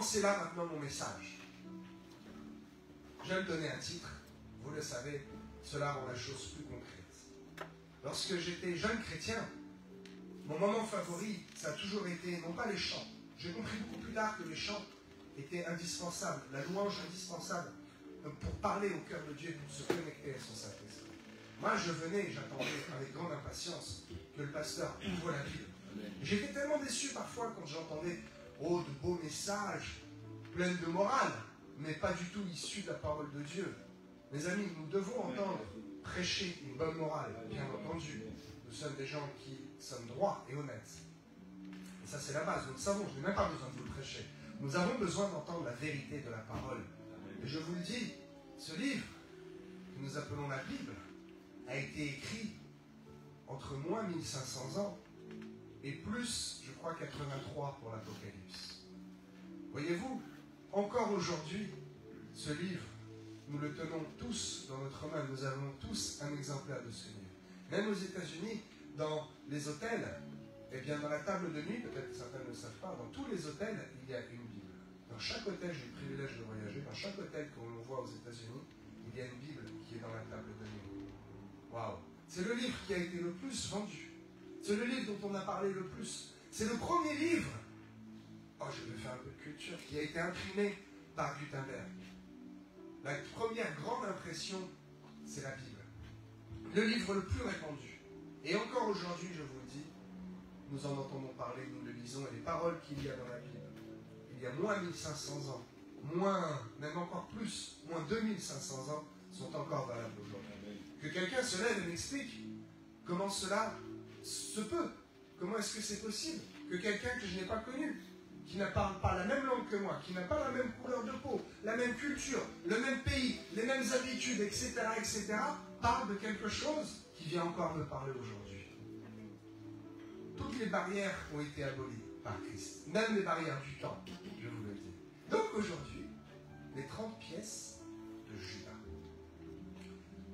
commencer là maintenant mon message. Je vais me donner un titre, vous le savez, cela rend la chose plus concrète. Lorsque j'étais jeune chrétien, mon moment favori, ça a toujours été, non pas les chants. J'ai compris beaucoup plus tard que les chants étaient indispensables, la louange indispensable pour parler au cœur de Dieu, pour se connecter à son Saint-Esprit. Moi, je venais et j'attendais avec grande impatience que le pasteur ouvre la Bible. J'étais tellement déçu parfois quand j'entendais « Oh, de beaux messages, pleins de morale », mais pas du tout issus de la parole de Dieu. Mes amis, nous devons entendre prêcher une bonne morale, bien entendu. Nous sommes des gens qui sommes droits et honnêtes. Et ça, c'est la base. Nous le savons, je n'ai même pas besoin de vous le prêcher. Nous avons besoin d'entendre la vérité de la parole. Et je vous le dis, ce livre, que nous appelons la Bible, a été écrit entre moins 1500 ans et plus, je crois, 83 pour l'Apocalypse. Voyez-vous, encore aujourd'hui, ce livre, nous le tenons tous dans notre main. Nous avons tous un exemplaire de ce livre. Même aux États-Unis, dans les hôtels, eh bien, dans la table de nuit, peut-être que certains ne le savent pas, dans tous les hôtels, il y a une Bible. Dans chaque hôtel, j'ai eu le privilège de voyager, dans chaque hôtel qu'on voit aux États-Unis, il y a une Bible qui est dans la table de nuit. Waouh! C'est le livre qui a été le plus vendu. C'est le livre dont on a parlé le plus. C'est le premier livre, oh, je vais faire un peu de culture, qui a été imprimé par Gutenberg. La première grande impression, c'est la Bible. Le livre le plus répandu. Et encore aujourd'hui, je vous le dis, nous en entendons parler, nous le lisons, et les paroles qu'il y a dans la Bible, il y a moins 1500 ans, moins, même encore plus, moins 2500 ans, sont encore valables aujourd'hui. Que quelqu'un se lève et m'explique comment cela se peut. Comment est-ce que c'est possible que quelqu'un que je n'ai pas connu, qui ne parle pas la même langue que moi, qui n'a pas la même couleur de peau, la même culture, le même pays, les mêmes habitudes, etc., parle de quelque chose qui vient encore me parler aujourd'hui. Toutes les barrières ont été abolies par Christ, même les barrières du temps, je vous le dis. Donc aujourd'hui, les 30 pièces de Judas.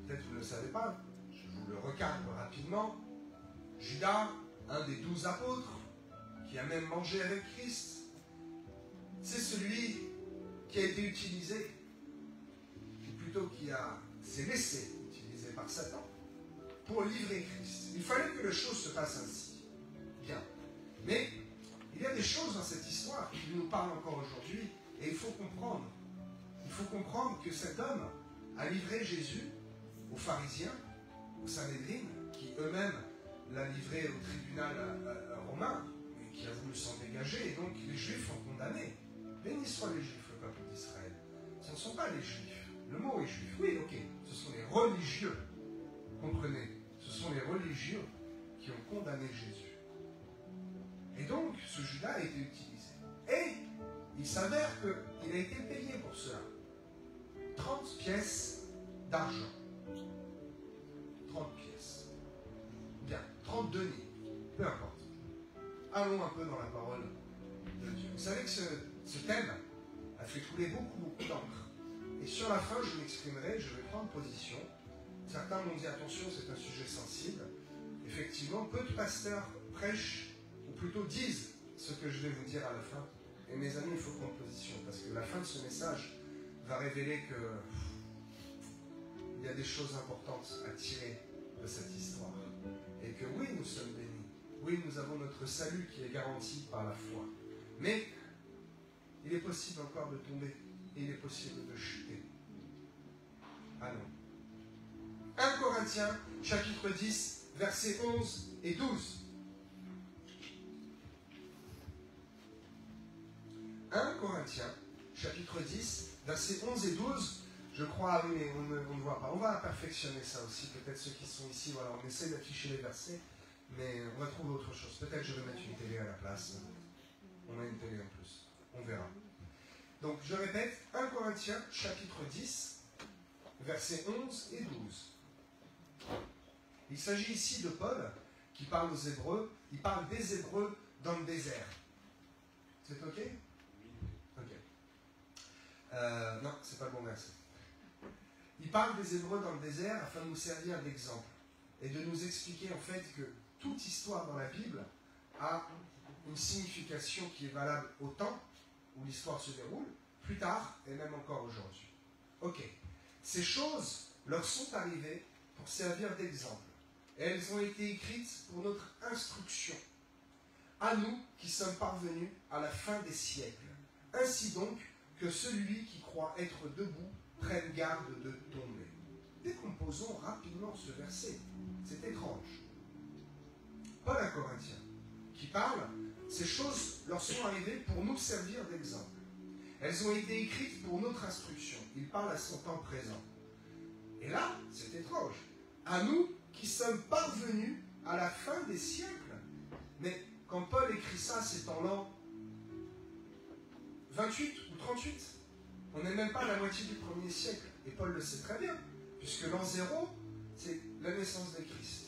Peut-être que vous ne le savez pas, je vous le recadre rapidement. Judas, un des 12 apôtres, qui a même mangé avec Christ, c'est celui qui a été utilisé, ou plutôt qui s'est laissé utiliser par Satan, pour livrer Christ. Il fallait que les choses se passent ainsi. Bien. Mais il y a des choses dans cette histoire qui nous parlent encore aujourd'hui, et il faut comprendre. Il faut comprendre que cet homme a livré Jésus aux pharisiens, aux Sanhédrin, qui eux-mêmes l'a livré au tribunal romain, mais qui a voulu s'en dégager, et donc les Juifs l'ont condamné. Béni soient les Juifs, le peuple d'Israël. Ce ne sont pas les Juifs. Le mot est juif. Oui, ok. Ce sont les religieux. Comprenez. Ce sont les religieux qui ont condamné Jésus. Et donc, ce Judas a été utilisé. Et il s'avère qu'il a été payé pour cela. 30 pièces d'argent. 30 pièces. Bien. 30 deniers. Peu importe. Allons un peu dans la parole de Dieu. Vous savez que ce thème a fait couler beaucoup d'encre. Et sur la fin, je m'exprimerai, je vais prendre position. Certains m'ont dit, attention, c'est un sujet sensible. Effectivement, peu de pasteurs prêchent, ou plutôt disent ce que je vais vous dire à la fin. Et mes amis, il faut prendre position, parce que la fin de ce message va révéler que il y a des choses importantes à tirer de cette histoire. Et que oui, nous sommes bénis. Oui, nous avons notre salut qui est garanti par la foi. Mais il est possible encore de tomber. Et il est possible de chuter. Allons. 1 Corinthiens, chapitre 10, versets 11 et 12. 1 Corinthiens, chapitre 10, versets 11 et 12. Je crois, oui, mais on ne voit pas. On va perfectionner ça aussi. Peut-être ceux qui sont ici, voilà, on essaie d'afficher les versets, mais on va trouver autre chose. Peut-être je vais mettre une télé à la place. On a une télé en plus. On verra. Donc, je répète, 1 Corinthiens, chapitre 10, versets 11 et 12. Il s'agit ici de Paul, qui parle aux Hébreux. Il parle des Hébreux dans le désert. C'est OK? OK. Non, c'est pas le bon verset. Il parle des Hébreux dans le désert afin de nous servir d'exemple et de nous expliquer en fait que toute histoire dans la Bible a une signification qui est valable autant où l'histoire se déroule, plus tard et même encore aujourd'hui. Ok. Ces choses leur sont arrivées pour servir d'exemple. Et elles ont été écrites pour notre instruction. À nous qui sommes parvenus à la fin des siècles. Ainsi donc que celui qui croit être debout prenne garde de tomber. Décomposons rapidement ce verset. C'est étrange. Paul à Corinthiens, qui parle, ces choses leur sont arrivées pour nous servir d'exemple. Elles ont été écrites pour notre instruction. Il parle à son temps présent. Et là, c'est étrange. À nous qui sommes parvenus à la fin des siècles. Mais quand Paul écrit ça, c'est en l'an 28 ou 38. On n'est même pas à la moitié du 1er siècle. Et Paul le sait très bien, puisque l'an 0, c'est la naissance de Christ.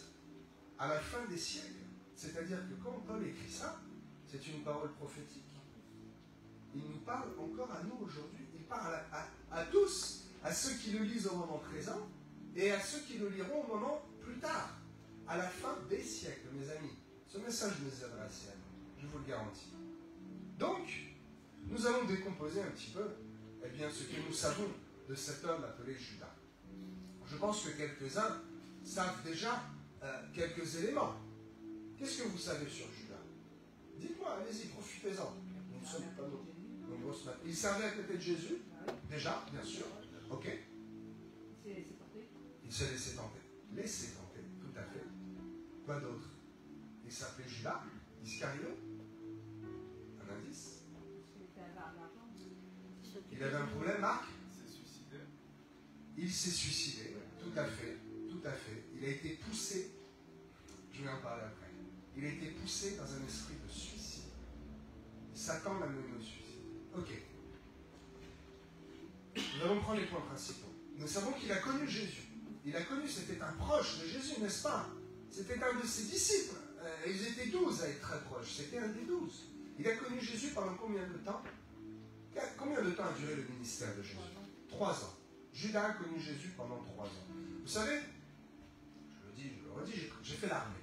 À la fin des siècles. C'est-à-dire que quand Paul écrit ça, c'est une parole prophétique. Il nous parle encore à nous aujourd'hui. Il parle à tous, à ceux qui le lisent au moment présent et à ceux qui le liront au moment plus tard, à la fin des siècles, mes amis. Ce message nous aidera assez à nous, je vous le garantis. Donc, nous allons décomposer un petit peu eh bien, ce que nous savons de cet homme appelé Judas. Je pense que quelques-uns savent déjà quelques éléments. Qu'est-ce que vous savez sur Judas? Dites-moi, allez-y, profitez-en. Nous ne sommes pas nombreux ce matin. Il servait à côté de Jésus, déjà, bien sûr. Ok. Il s'est laissé tenter. Laissé tenter, tout à fait. Quoi d'autre? Il s'appelait Judas, Iscariote. Un indice? Il avait un problème, Marc? Il s'est suicidé, tout à fait, tout à fait. Il a été poussé, je vais en parler après. Il a été poussé dans un esprit de suicide. Satan l'a mené au suicide. Ok. Nous allons prendre les points principaux. Nous savons qu'il a connu Jésus. Il a connu, c'était un proche de Jésus, n'est-ce pas? C'était un de ses disciples. Ils étaient 12 à être très proches. C'était un des 12. Il a connu Jésus pendant combien de temps? Combien de temps a duré le ministère de Jésus? 3 ans. Judas a connu Jésus pendant 3 ans. Vous savez, je le dis, je le redis, j'ai fait l'armée.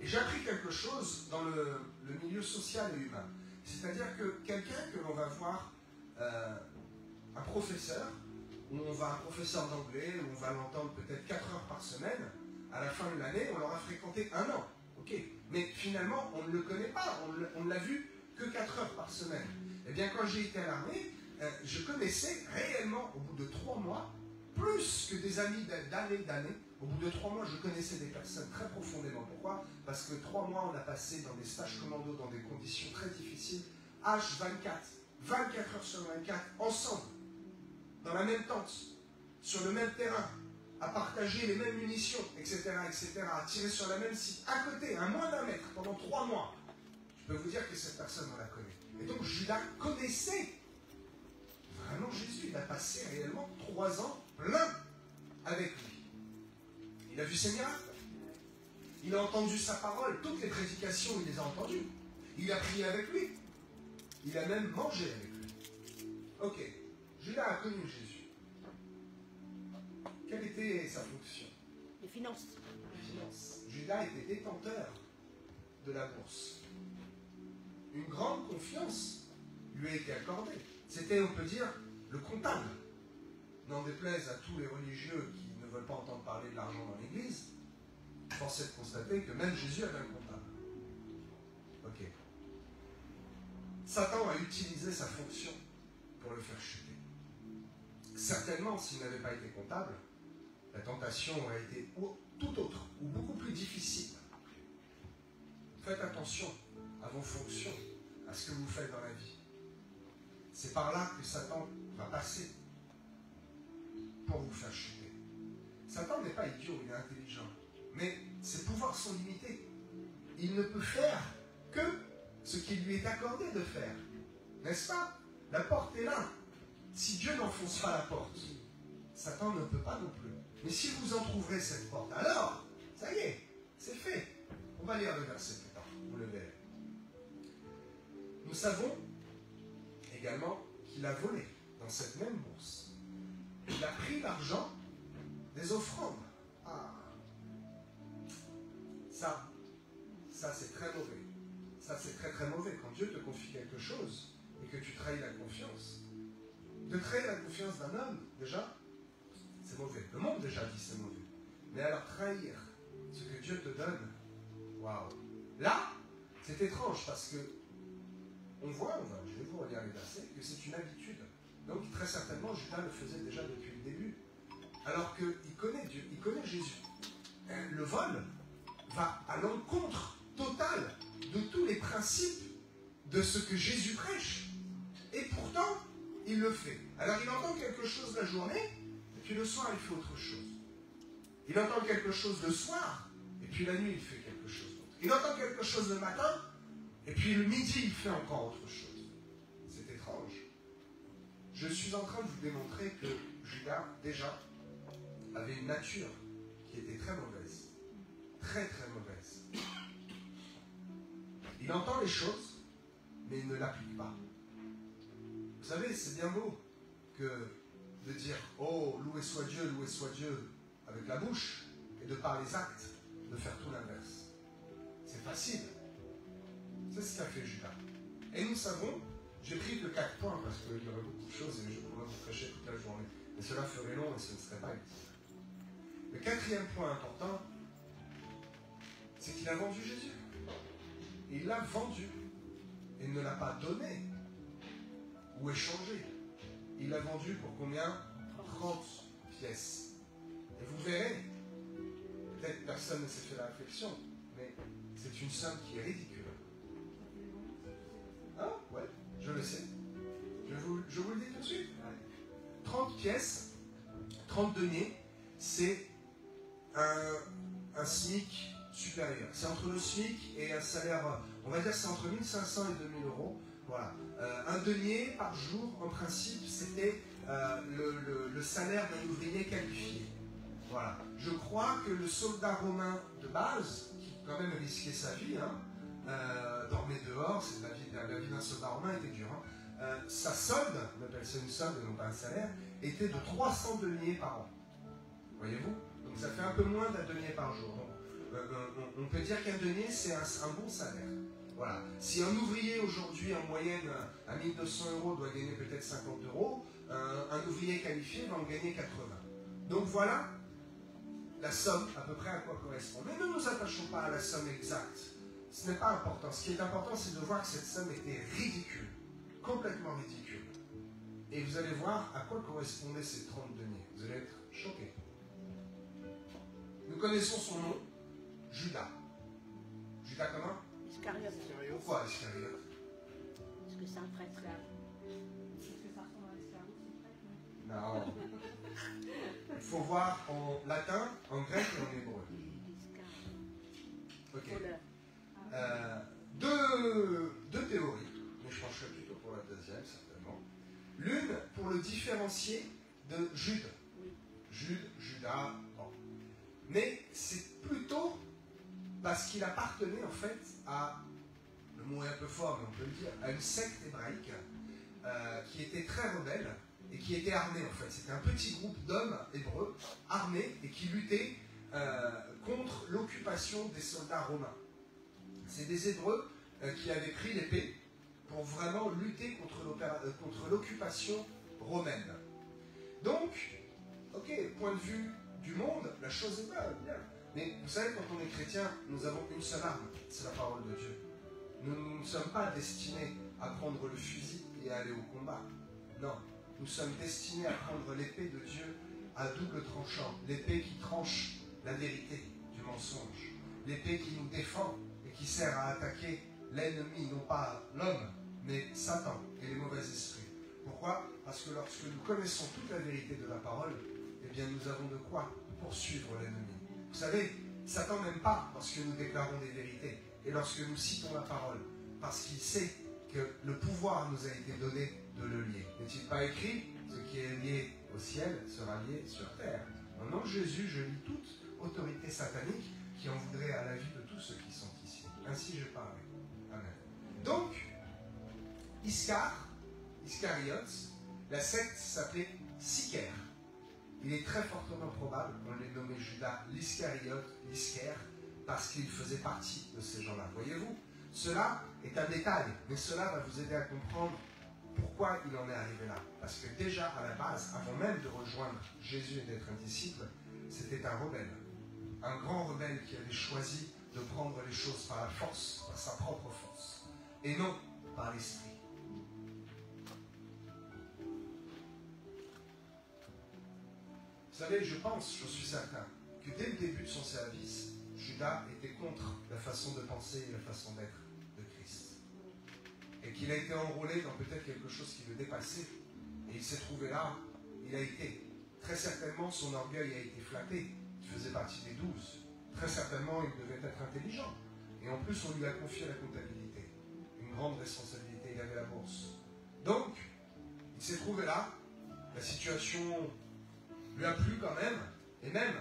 Et j'ai appris quelque chose dans le milieu social et humain. C'est-à-dire que quelqu'un que l'on va voir, un professeur, un professeur d'anglais, où on va l'entendre peut-être 4 heures par semaine, à la fin de l'année, on l'aura fréquenté 1 an. Ok. Mais finalement, on ne le connaît pas, on ne l'a vu que 4 heures par semaine. Eh bien, quand j'ai été à l'armée, je connaissais réellement, au bout de 3 mois, plus que des amis d'années. Au bout de 3 mois, je connaissais des personnes très profondément. Pourquoi? Parce que 3 mois, on a passé dans des stages commando, dans des conditions très difficiles, H24, 24 heures sur 24, ensemble, dans la même tente, sur le même terrain, à partager les mêmes munitions, etc., à tirer sur la même cible, à côté, à moins d'1 mètre, pendant 3 mois. Je peux vous dire que cette personne, on la connaît. Et donc, Judas connaissait vraiment Jésus. Il a passé réellement 3 ans plein avec lui. Il a vu ses miracles. Il a entendu sa parole. Toutes les prédications, il les a entendues. Il a prié avec lui. Il a même mangé avec lui. Ok. Judas a connu Jésus. Quelle était sa fonction? Les finances. Les finances. Judas était détenteur de la bourse. Une grande confiance lui a été accordée. C'était, on peut dire, le comptable. N'en déplaise à tous les religieux qui ne veulent pas entendre parler de l'argent dans l'Église, force est de constater que même Jésus avait un comptable. Ok. Satan a utilisé sa fonction pour le faire chuter. Certainement, s'il n'avait pas été comptable, la tentation aurait été tout autre, ou beaucoup plus difficile. Faites attention à vos fonctions, à ce que vous faites dans la vie. C'est par là que Satan va passer pour vous faire chuter. Satan n'est pas idiot, il est intelligent. Mais ses pouvoirs sont limités. Il ne peut faire que ce qui lui est accordé de faire. N'est-ce pas? La porte est là. Si Dieu n'enfonce pas la porte, Satan ne peut pas non plus. Mais si vous entrouvrez cette porte, alors, ça y est, c'est fait. On va lire le verset plus tard, vous le verrez. Nous savons également qu'il a volé dans cette même bourse. Il a pris l'argent des offrandes. Ah, ça c'est très mauvais. Ça c'est très très mauvais. Quand Dieu te confie quelque chose, et que tu trahis la confiance. De trahir la confiance d'un homme, déjà, c'est mauvais. Le monde déjà dit c'est mauvais. Mais alors trahir ce que Dieu te donne, waouh. Là, c'est étrange parce que on voit, je vais vous relire les versets, que c'est une habitude. Donc très certainement, Judas le faisait déjà depuis le début. Alors qu'il connaît Dieu, il connaît Jésus. Le vol va à l'encontre totale de tous les principes de ce que Jésus prêche. Et pourtant, il le fait. Alors il entend quelque chose la journée, et puis le soir, il fait autre chose. Il entend quelque chose le soir, et puis la nuit, il fait quelque chose d'autre. Il entend quelque chose le matin, et puis le midi, il fait encore autre chose. C'est étrange. Je suis en train de vous démontrer que Judas, déjà, avait une nature qui était très mauvaise. Très, très mauvaise. Il entend les choses, mais il ne l'applique pas. Vous savez, c'est bien beau que de dire « Oh, loué soit Dieu, avec la bouche, et de par les actes, de faire tout l'inverse. C'est facile. C'est ce qu'a fait Judas. Et nous savons, j'ai pris que 4 points, parce qu'il y aurait beaucoup de choses et je pourrais vous prêcher toute la journée. Mais cela ferait long et ce ne serait pas utile. Le 4e point important, c'est qu'il a vendu Jésus. Il l'a vendu. Il ne l'a pas donné ou échangé. Il l'a vendu pour combien? 30 pièces. Et vous verrez, peut-être personne ne s'est fait la réflexion, mais c'est une somme qui est ridicule. Ah, ouais, je le sais. Je vous le dis tout de suite. 30 pièces, 30 deniers, c'est un SMIC supérieur. C'est entre le SMIC et un salaire, on va dire c'est entre 1500 et 2000 euros. Voilà. Un denier par jour, en principe, c'était le salaire d'un ouvrier qualifié. Voilà. Je crois que le soldat romain de base, qui quand même risquait sa vie, dormait dehors, c'est la vie d'un soldat romain était dure. Sa solde, on appelle ça une solde et non pas un salaire, était de 300 deniers par an. Voyez-vous? Donc ça fait un peu moins d'un denier par jour. Donc, on peut dire qu'un denier, c'est un bon salaire. Voilà. Si un ouvrier aujourd'hui, en moyenne, à 1200 euros, doit gagner peut-être 50 euros, un ouvrier qualifié va en gagner 80. Donc voilà la somme à peu près à quoi correspond. Mais ne nous attachons pas à la somme exacte. Ce n'est pas important. Ce qui est important, c'est de voir que cette somme était ridicule. Complètement ridicule. Et vous allez voir à quoi correspondaient ces 30 deniers. Vous allez être choqués. Nous connaissons son nom, Judas. Judas comment? Iscariote. Pourquoi Iscariote? Parce que c'est un prêtre. Est-ce que ça ressemble à l'esclavage? Non. Il faut voir en latin, en grec et en hébreu. Ok. Deux théories, mais je pencherai plutôt pour la deuxième, certainement. L'une pour le différencier de Jude. Jude, Judas, bon. Mais c'est plutôt parce qu'il appartenait en fait à, le mot est un peu fort mais on peut le dire, à une secte hébraïque qui était très rebelle et qui était armée en fait. C'était un petit groupe d'hommes hébreux armés et qui luttaient contre l'occupation des soldats romains. C'est des Hébreux qui avaient pris l'épée pour vraiment lutter contre l'occupation romaine. Donc, ok, point de vue du monde, la chose est bien. Mais vous savez, quand on est chrétien, nous avons une seule arme, c'est la parole de Dieu. Nous ne sommes pas destinés à prendre le fusil et à aller au combat. Non, nous sommes destinés à prendre l'épée de Dieu à double tranchant, l'épée qui tranche la vérité du mensonge, l'épée qui nous défend et qui sert à attaquer l'ennemi, non pas l'homme, mais Satan et les mauvais esprits. Pourquoi? Parce que lorsque nous connaissons toute la vérité de la parole, eh bien nous avons de quoi poursuivre l'ennemi. Vous savez, Satan n'aime pas lorsque nous déclarons des vérités et lorsque nous citons la parole, parce qu'il sait que le pouvoir nous a été donné de le lier. N'est-il pas écrit? Ce qui est lié au ciel sera lié sur terre. Au nom de Jésus, je lis toute autorité satanique qui en voudrait à la vie de tous ceux qui sont ici. Ainsi je parle. Amen. Donc, Iscariote, la secte s'appelait Sicaire. Il est très fortement probable qu'on l'ait nommé Judas l'Iscariote, l'Iscaire, parce qu'il faisait partie de ces gens-là. Voyez-vous, cela est un détail, mais cela va vous aider à comprendre Pourquoi il en est arrivé là? Parce que déjà à la base, avant même de rejoindre Jésus et d'être un disciple, c'était un rebelle. Un grand rebelle qui avait choisi de prendre les choses par la force, par sa propre force, et non par l'esprit. Vous savez, je pense, je suis certain, que dès le début de son service, Judas était contre la façon de penser et la façon d'être de Christ. Et qu'il a été enrôlé dans peut-être quelque chose qui le dépassait. Et il s'est trouvé là, il a été. Très certainement, son orgueil a été flatté. Il faisait partie des 12. Très certainement, il devait être intelligent. Et en plus, on lui a confié la comptabilité. Une grande responsabilité, il avait la bourse. Donc, il s'est trouvé là. La situation lui a plu quand même. Et même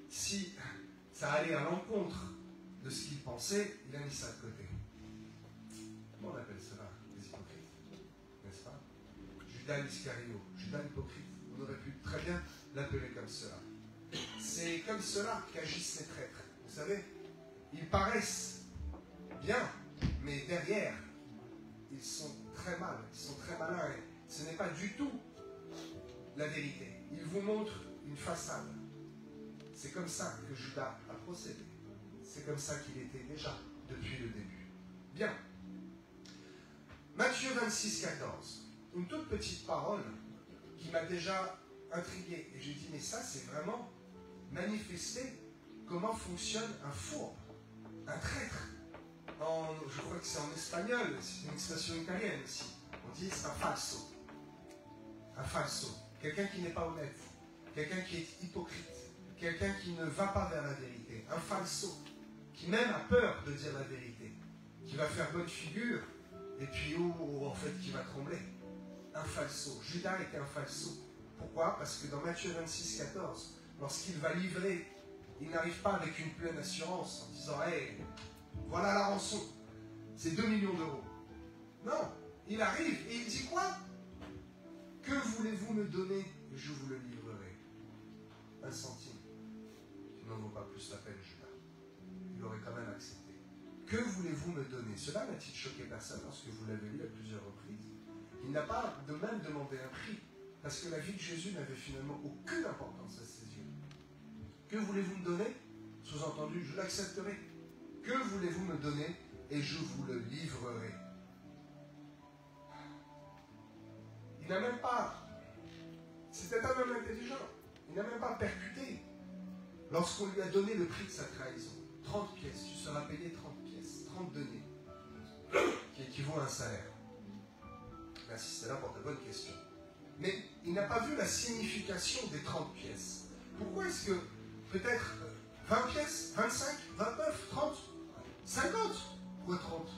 si ça allait à l'encontre de ce qu'il pensait, il a mis ça de côté. Comment on appelle cela? Les hypocrites, n'est-ce pas? Judas l'Iscario, Judas l'hypocrite. On aurait pu très bien l'appeler comme cela. C'est comme cela qu'agissent les traîtres. Vous savez, ils paraissent bien, mais derrière, ils sont très mal, ils sont très malins. Et ce n'est pas du tout la vérité. Ils vous montrent une façade. C'est comme ça que Judas a procédé. C'est comme ça qu'il était déjà depuis le début. Bien. Matthieu 26, 14. Une toute petite parole qui m'a déjà intrigué. Et j'ai dit, mais ça, c'est vraiment manifester comment fonctionne un fourbe, un traître. Je crois que c'est en espagnol, c'est une expression italienne aussi. On dit c'est un falso. Un falso. Quelqu'un qui n'est pas honnête. Quelqu'un qui est hypocrite. Quelqu'un qui ne va pas vers la vérité. Un falso. Qui même a peur de dire la vérité. Qui va faire bonne figure. Et puis, en fait, qui va trembler. Un falso. Judas était un falso. Pourquoi? Parce que dans Matthieu 26, 14, lorsqu'il va livrer, il n'arrive pas avec une pleine assurance en disant « Hey, voilà la rançon, c'est 2 millions d'euros. » Non, il arrive et il dit quoi? « Que voulez-vous me donner et je vous le livrerai. » 1 centime. Tu n'en vaut pas plus la peine, Judas. Il aurait quand même accepté. Que voulez-vous me donner? Cela n'a-t-il choqué personne lorsque vous l'avez lu à plusieurs reprises? Il n'a pas de même demandé un prix, parce que la vie de Jésus n'avait finalement aucune importance à ses yeux. Que voulez-vous me donner? Sous-entendu, je l'accepterai. Que voulez-vous me donner et je vous le livrerai? Il n'a même pas... C'était un homme intelligent. Il n'a même pas percuté. Lorsqu'on lui a donné le prix de sa trahison, 30 pièces, tu seras payé 30 pièces, 30 deniers, qui équivaut à un salaire. Merci, c'était là pour ta bonne question. Mais il n'a pas vu la signification des 30 pièces. Pourquoi est-ce que peut-être 20 pièces, 25, 29, 30, 50? Pourquoi 30?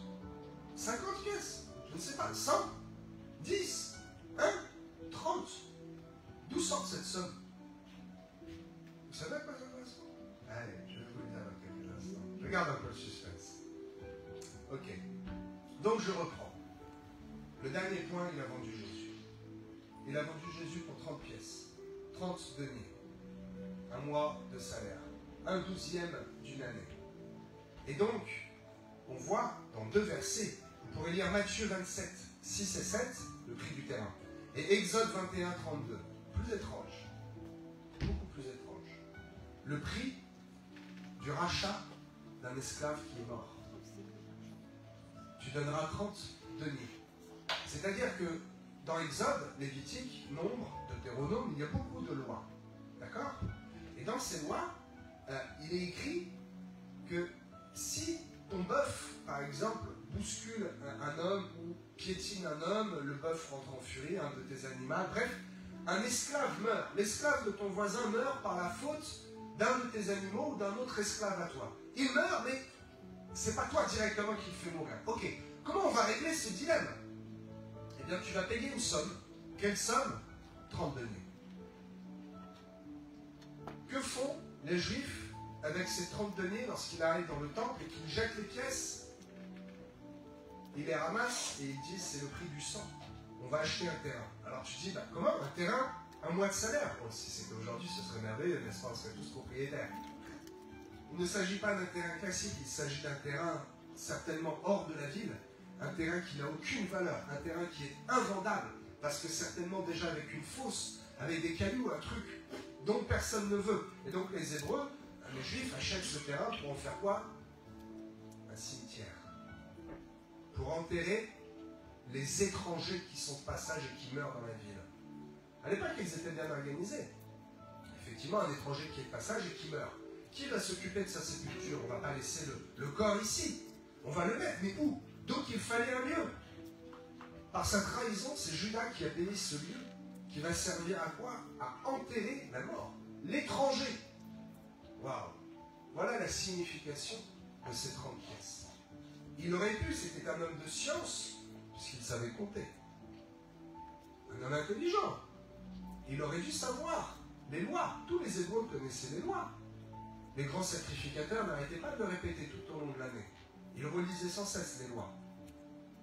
50 pièces? Je ne sais pas. 100? 10? 1? 30? D'où sort cette somme? Vous savez à quoi ça correspond? Allez, je vais vous le dire dans quelques instants. Je garde un peu le suspense. Ok. Donc je reprends. Le dernier point, il a vendu Jésus. Il a vendu Jésus pour 30 pièces. 30 deniers. Un mois de salaire. 1/12 d'une année. Et donc, on voit dans 2 versets, vous pourrez lire Matthieu 27, 6 et 7, le prix du terrain, et Exode 21, 32. Plus étrange. Beaucoup plus étrange. Le prix du rachat d'un esclave qui est mort. Tu donneras 30 deniers. C'est-à-dire que dans Exode, Lévitique, Nombre, Deutéronome, il y a beaucoup de lois. D'accord? Et dans ces lois, il est écrit que si ton bœuf, par exemple, bouscule un homme ou piétine un homme, le bœuf rentre en furie, un de tes animaux, bref, un esclave meurt. L'esclave de ton voisin meurt par la faute d'un de tes animaux ou d'un autre esclave à toi. Il meurt, mais c'est pas toi directement qui le fait mourir. Ok, comment on va régler ce dilemme? Eh bien, tu vas payer une somme. Quelle somme? 30 deniers. Que font les Juifs avec ces 30 deniers lorsqu'il arrive dans le temple et qu'il jette les pièces? Ils les ramassent et ils disent c'est le prix du sang. On va acheter un terrain. Alors tu dis, bah, comment un terrain? Un mois de salaire. Bon, si c'était aujourd'hui, ce serait merveilleux, n'est-ce pas? On serait tous propriétaires. Il ne s'agit pas d'un terrain classique, il s'agit d'un terrain certainement hors de la ville, un terrain qui n'a aucune valeur, un terrain qui est invendable, parce que certainement déjà avec une fosse, avec des cailloux, un truc dont personne ne veut. Et donc les Hébreux, les Juifs achètent ce terrain pour en faire quoi? Un cimetière. Pour enterrer les étrangers qui sont de passage et qui meurent dans la ville. À l'époque, ils étaient bien organisés. Effectivement, un étranger qui est de passage et qui meurt. Qui va s'occuper de sa sépulture? On ne va pas laisser le corps ici. On va le mettre, mais où? Donc il fallait un lieu. Par sa trahison, c'est Judas qui a payé ce lieu, qui va servir à quoi? À enterrer la mort. L'étranger. Waouh! Voilà la signification de ces 30 pièces. Il aurait pu, c'était un homme de science, puisqu'il savait compter. Un homme intelligent. Il aurait dû savoir les lois. Tous les Hébreux connaissaient les lois. Les grands sacrificateurs n'arrêtaient pas de le répéter tout au long de l'année. Ils relisaient sans cesse les lois.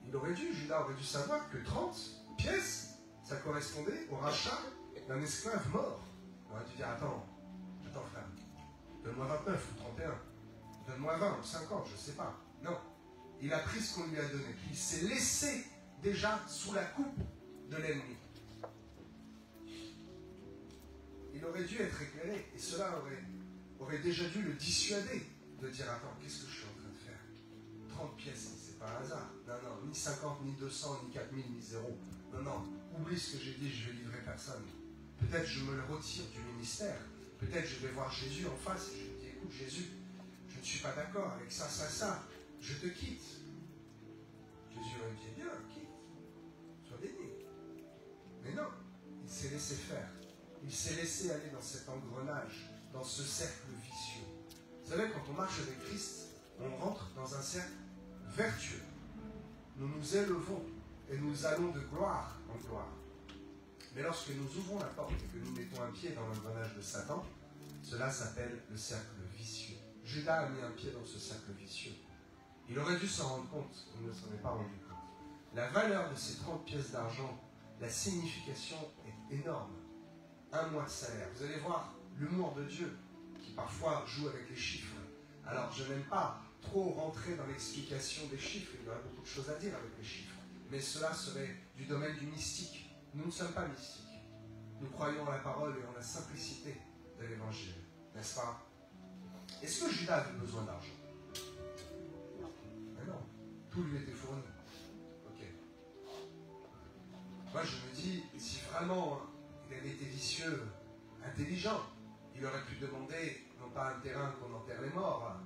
Judas aurait dû savoir que 30 pièces, ça correspondait au rachat d'un esclave mort. Il aurait dû dire, attends frère, donne-moi 29 ou 31, donne-moi 20 ou 50, je ne sais pas. Non, il a pris ce qu'on lui a donné. Il s'est laissé déjà sous la coupe de l'ennemi. Il aurait dû être éclairé, et cela aurait déjà dû le dissuader de dire, attends, qu'est-ce que je suis en train de faire? 30 pièces, c'est pas un hasard. Non, ni 50, ni 200, ni 4000, ni 0. Non, oublie ce que j'ai dit, je vais livrer personne. Peut-être je me le retire du ministère. Peut-être je vais voir Jésus en face et je lui dis, écoute Jésus, je ne suis pas d'accord avec ça, je te quitte. Jésus aurait dit, bien, quitte, sois béni. Mais non, il s'est laissé faire. Il s'est laissé aller dans cet engrenage, dans ce cercle vicieux. Vous savez, quand on marche avec Christ, on rentre dans un cercle vertueux. Nous nous élevons et nous allons de gloire en gloire. Mais lorsque nous ouvrons la porte et que nous mettons un pied dans l'engrenage de Satan, cela s'appelle le cercle vicieux. Judas a mis un pied dans ce cercle vicieux. Il aurait dû s'en rendre compte, il ne s'en est pas rendu compte. La valeur de ces 30 pièces d'argent, la signification est énorme. Un mois de salaire. Vous allez voir l'humour de Dieu qui parfois joue avec les chiffres. Alors je n'aime pas trop rentrer dans l'explication des chiffres, il y aurait beaucoup de choses à dire avec les chiffres. Mais cela serait du domaine du mystique. Nous ne sommes pas mystiques. Nous croyons en la parole et en la simplicité de l'évangile. N'est-ce pas? Est-ce que Judas avait besoin d'argent? Non. Mais non. Tout lui était fourni. Ok. Moi je me dis, si vraiment il avait été vicieux, intelligent, il aurait pu demander, non pas un terrain qu'on enterre les morts,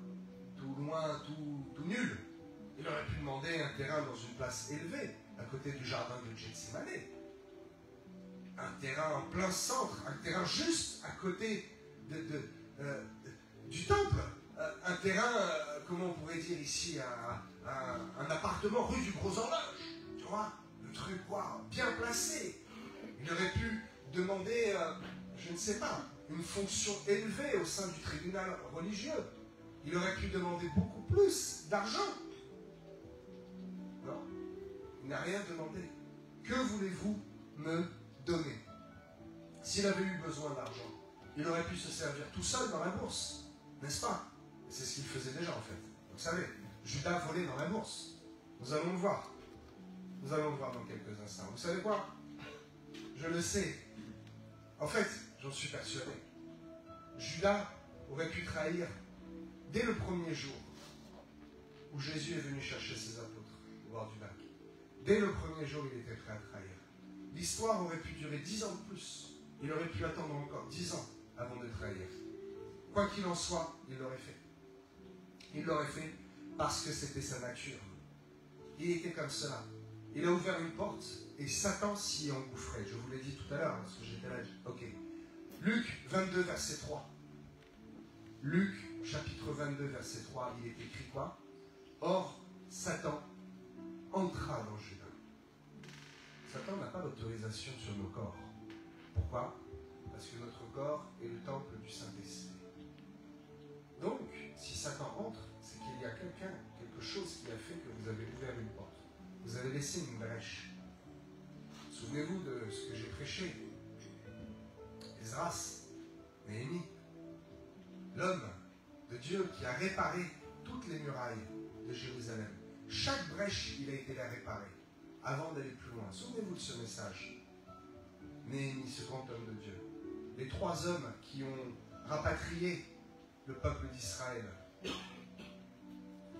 tout loin, tout nul. Il aurait pu demander un terrain dans une place élevée, à côté du jardin de Gethsémane. Un terrain en plein centre, un terrain juste à côté du temple. Un terrain, comment on pourrait dire ici, un appartement rue du Gros Horloge. Tu vois, le truc quoi, bien placé. Il aurait pu demander, je ne sais pas, une fonction élevée au sein du tribunal religieux. Il aurait pu demander beaucoup plus d'argent. Non, il n'a rien demandé. Que voulez-vous me donner? S'il avait eu besoin d'argent, il aurait pu se servir tout seul dans la bourse, n'est-ce pas? Et c'est ce qu'il faisait déjà en fait. Vous savez, Judas volait dans la bourse. Nous allons le voir. Nous allons le voir dans quelques instants. Vous savez quoi? Je le sais. En fait, j'en suis persuadé. Judas aurait pu trahir dès le premier jour où Jésus est venu chercher ses apôtres au bord du lac. Dès le premier jour, il était prêt à trahir. L'histoire aurait pu durer 10 ans de plus. Il aurait pu attendre encore 10 ans avant de trahir. Quoi qu'il en soit, il l'aurait fait. Il l'aurait fait parce que c'était sa nature. Il était comme cela. Il a ouvert une porte et Satan s'y engouffrait. Je vous l'ai dit tout à l'heure, parce que j'étais là. Ok. Luc 22, verset 3. Luc, chapitre 22, verset 3, il est écrit quoi? Or, Satan entra dans Judas. Satan n'a pas d'autorisation sur nos corps. Pourquoi? Parce que notre corps est le temple du Saint-Esprit. Donc, si Satan entre, c'est qu'il y a quelque chose qui a fait que vous avez ouvert une porte. Vous avez laissé une brèche. Souvenez-vous de ce que j'ai prêché. Esdras, Néhémie, l'homme de Dieu qui a réparé toutes les murailles de Jérusalem. chaque brèche, il a été la réparer avant d'aller plus loin. Souvenez-vous de ce message. Néhémie, ce grand homme de Dieu. Les 3 hommes qui ont rapatrié le peuple d'Israël.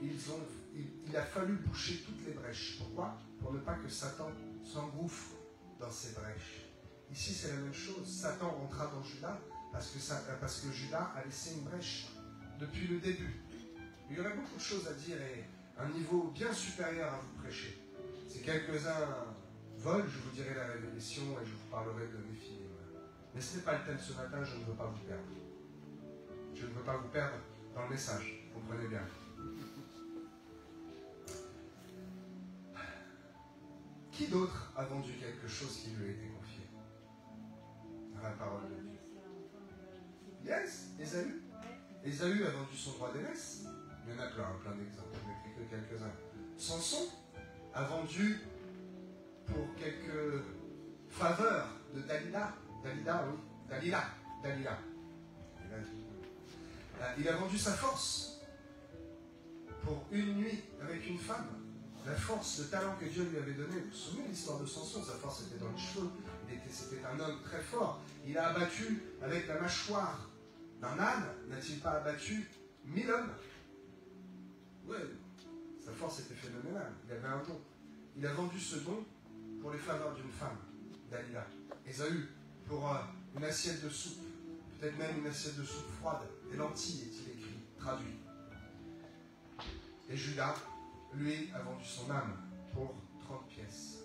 Il a fallu boucher toutes les brèches. Pourquoi? Pour ne pas que Satan s'engouffre dans ces brèches. Ici, c'est la même chose. Satan rentra dans Juda parce que Juda a laissé une brèche depuis le début. Il y aurait beaucoup de choses à dire et un niveau bien supérieur à vous prêcher. Si quelques-uns volent, je vous dirai la révélation et je vous parlerai de mes filles. Mais ce n'est pas le thème ce matin, je ne veux pas vous perdre. Je ne veux pas vous perdre dans le message, vous comprenez bien. Qui d'autre a vendu quelque chose qui lui a été confié? Dans la parole de Dieu. Yes, Ésaü. Ésaü a vendu son droit d'aînesse. Il y en a plein d'exemples, je n'ai pris que quelques-uns. Samson a vendu pour quelques faveurs de Dalila. Dalila. Il a vendu sa force pour une nuit avec une femme. La force, le talent que Dieu lui avait donné. Vous vous souvenez de l'histoire de Samson? Sa force était dans les cheveux. C'était un homme très fort. Il a abattu avec la mâchoire d'un âne. N'a-t-il pas abattu 1000 hommes? Oui, sa force était phénoménale. Il avait un don. Il a vendu ce don pour les faveurs d'une femme, Dalila. Ésaü, pour une assiette de soupe. Peut-être même une assiette de soupe froide. Des lentilles, est-il écrit, traduit. Et Judas, lui, a vendu son âme pour 30 pièces,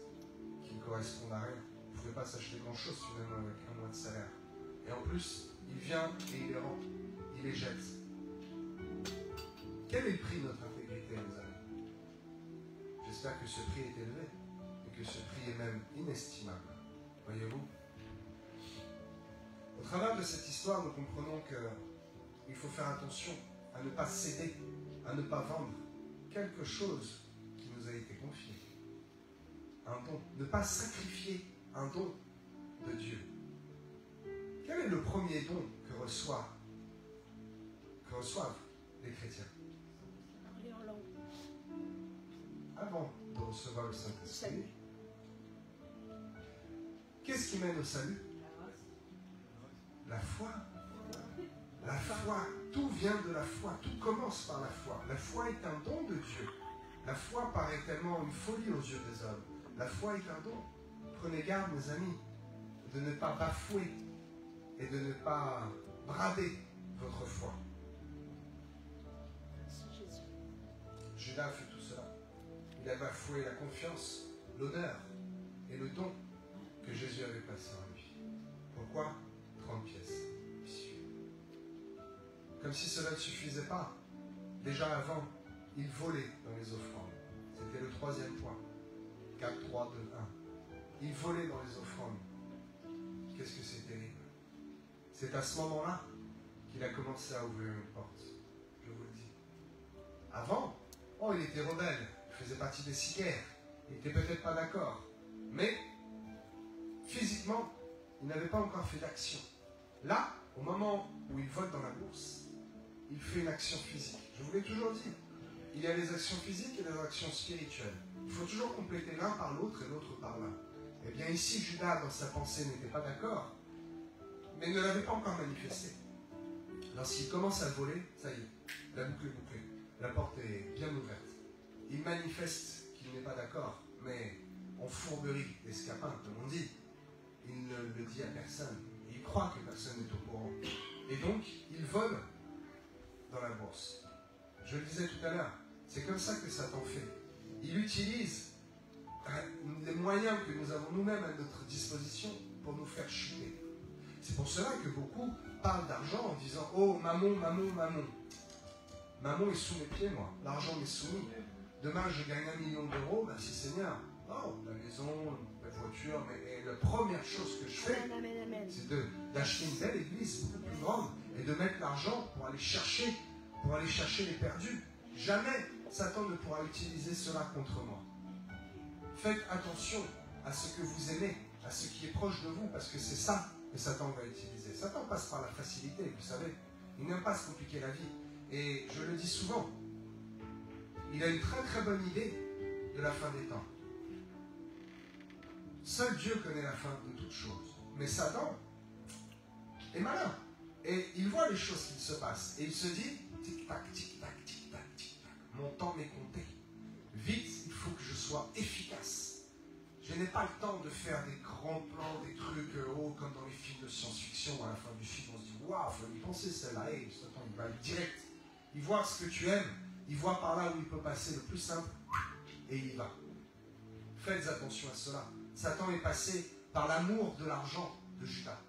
qui ne correspondent à rien. Vous ne pouvez pas s'acheter grand-chose finalement avec un mois de salaire. Et en plus, il vient et il les rend. Il les jette. Quel est le prix de notre intégrité, les amis? J'espère que ce prix est élevé et que ce prix est même inestimable. Voyez-vous? Au travers de cette histoire, nous comprenons qu'il faut faire attention à ne pas céder, à ne pas vendre quelque chose qui nous a été confié. Un don. Ne pas sacrifier un don de Dieu. Quel est le premier don que reçoivent les chrétiens? Parler en langue. Avant de recevoir le Saint-Esprit. Qu'est-ce qui mène au salut? La foi. La foi. Tout vient de la foi. Tout commence par la foi. La foi est un don de Dieu. La foi paraît tellement une folie aux yeux des hommes. La foi est un don. Prenez garde, mes amis, de ne pas bafouer et de ne pas brader votre foi. Judas a fait tout cela. Il a bafoué la confiance, l'honneur et le don que Jésus avait placé en lui. Pourquoi? 30 pièces. Comme si cela ne suffisait pas. Déjà avant, il volait dans les offrandes. C'était le 3e point. 4, 3, 2, 1. Il volait dans les offrandes. Qu'est-ce que c'est terrible. C'est à ce moment-là qu'il a commencé à ouvrir une porte. Je vous le dis. Avant, il était rebelle. Il faisait partie des sicaires. Il n'était peut-être pas d'accord. Mais, physiquement, il n'avait pas encore fait d'action. Là, au moment où il vole dans la bourse, il fait une action physique. Je vous l'ai toujours dit. Il y a les actions physiques et les actions spirituelles. Il faut toujours compléter l'un par l'autre et l'autre par l'un. Eh bien ici, Judas, dans sa pensée, n'était pas d'accord, mais ne l'avait pas encore manifesté. Lorsqu'il commence à voler, ça y est, la boucle est bouclée. La porte est bien ouverte. Il manifeste qu'il n'est pas d'accord, mais en fourberie d'escapin, comme on dit. Il ne le dit à personne. Il croit que personne n'est au courant. Et donc, il vole dans la bourse. Je le disais tout à l'heure, c'est comme ça que Satan fait. Il utilise les moyens que nous avons nous-mêmes à notre disposition pour nous faire chuter. C'est pour cela que beaucoup parlent d'argent en disant « Oh, mammon, mammon, mammon ». Mammon est sous mes pieds, moi. L'argent m'est soumis. Demain, je gagne 1 million d'euros. Merci Seigneur. Oh, la maison, la voiture. Mais la première chose que je fais, c'est d'acheter une belle église beaucoup plus grande et de mettre l'argent pour aller chercher les perdus. Jamais Satan ne pourra utiliser cela contre moi. Faites attention à ce que vous aimez, à ce qui est proche de vous, parce que c'est ça que Satan va utiliser. Satan passe par la facilité, vous savez. Il n'aime pas se compliquer la vie. Et je le dis souvent, il a une très très bonne idée de la fin des temps. Seul Dieu connaît la fin de toutes choses. Mais Satan est malin. Et il voit les choses qui se passent. Et il se dit, tic-tac, tic-tac, tic-tac, tic-tac. Mon temps m'est compté. Vite, il faut que je sois efficace. Je n'ai pas le temps de faire des grands plans, des trucs comme dans les films de science-fiction. À la fin du film, on se dit, waouh, il faut y penser celle-là. Hey, Satan, il va direct. Il voit ce que tu aimes. Il voit par là où il peut passer le plus simple. Et il y va. Faites attention à cela. Satan est passé par l'amour de l'argent de Judas.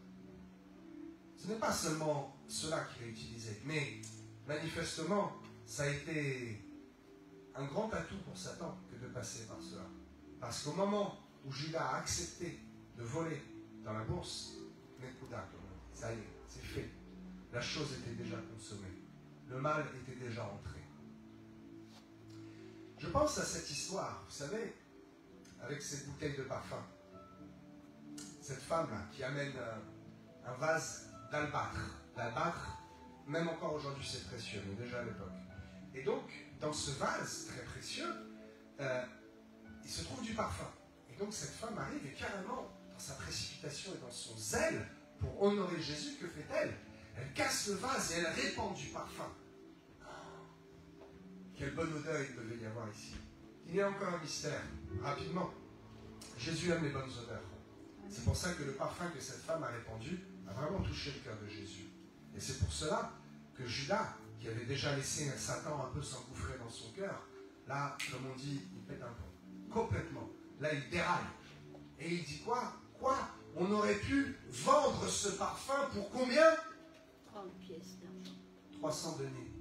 Ce n'est pas seulement cela qu'il a utilisé, mais manifestement, ça a été un grand atout pour Satan que de passer par cela. Parce qu'au moment où Judas a accepté de voler dans la bourse, ça y est, c'est fait. La chose était déjà consommée. Le mal était déjà entré. Je pense à cette histoire, vous savez, avec cette bouteille de parfum. Cette femme-là qui amène un vase d'albâtre. L'albâtre, même encore aujourd'hui, c'est précieux, mais déjà à l'époque. Et donc, dans ce vase très précieux, il se trouve du parfum. Et donc, cette femme arrive et carrément, dans sa précipitation et dans son zèle, pour honorer Jésus, que fait-elle? Elle casse le vase et elle répand du parfum. Quelle bonne odeur il devait y avoir ici. Il y a encore un mystère, rapidement. Jésus aime les bonnes odeurs. C'est pour ça que le parfum que cette femme a répandu a vraiment touché le cœur de Jésus. Et c'est pour cela que Judas, qui avait déjà laissé Satan un peu s'engouffrer dans son cœur, là, comme on dit, il pète un plomb. Complètement. Là, il déraille. Et il dit quoi? Quoi? On aurait pu vendre ce parfum pour combien? 30 pièces d'argent. 300 deniers.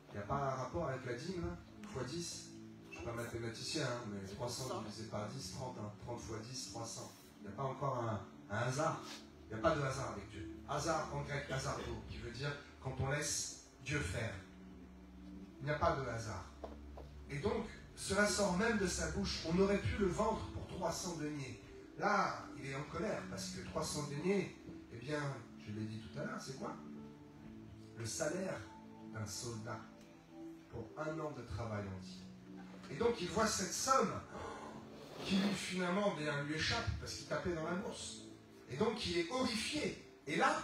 Il n'y a pas un rapport avec la dîme, là? Fois 10? Je ne suis pas mathématicien, hein, mais 300 divisé par 10, 30. Hein. 30 fois 10, 300. Il n'y a pas encore un hasard. Il n'y a pas de hasard avec Dieu. Hasard en grec, hasardo, qui veut dire quand on laisse Dieu faire. Il n'y a pas de hasard. Et donc, cela sort même de sa bouche. On aurait pu le vendre pour 300 deniers. Là, il est en colère parce que 300 deniers, eh bien, je l'ai dit tout à l'heure, c'est quoi? Le salaire d'un soldat pour 1 an de travail entier. Et donc, il voit cette somme qui lui, finalement, bien, lui échappe parce qu'il tapait dans la bourse. Et donc, il est horrifié. Et là,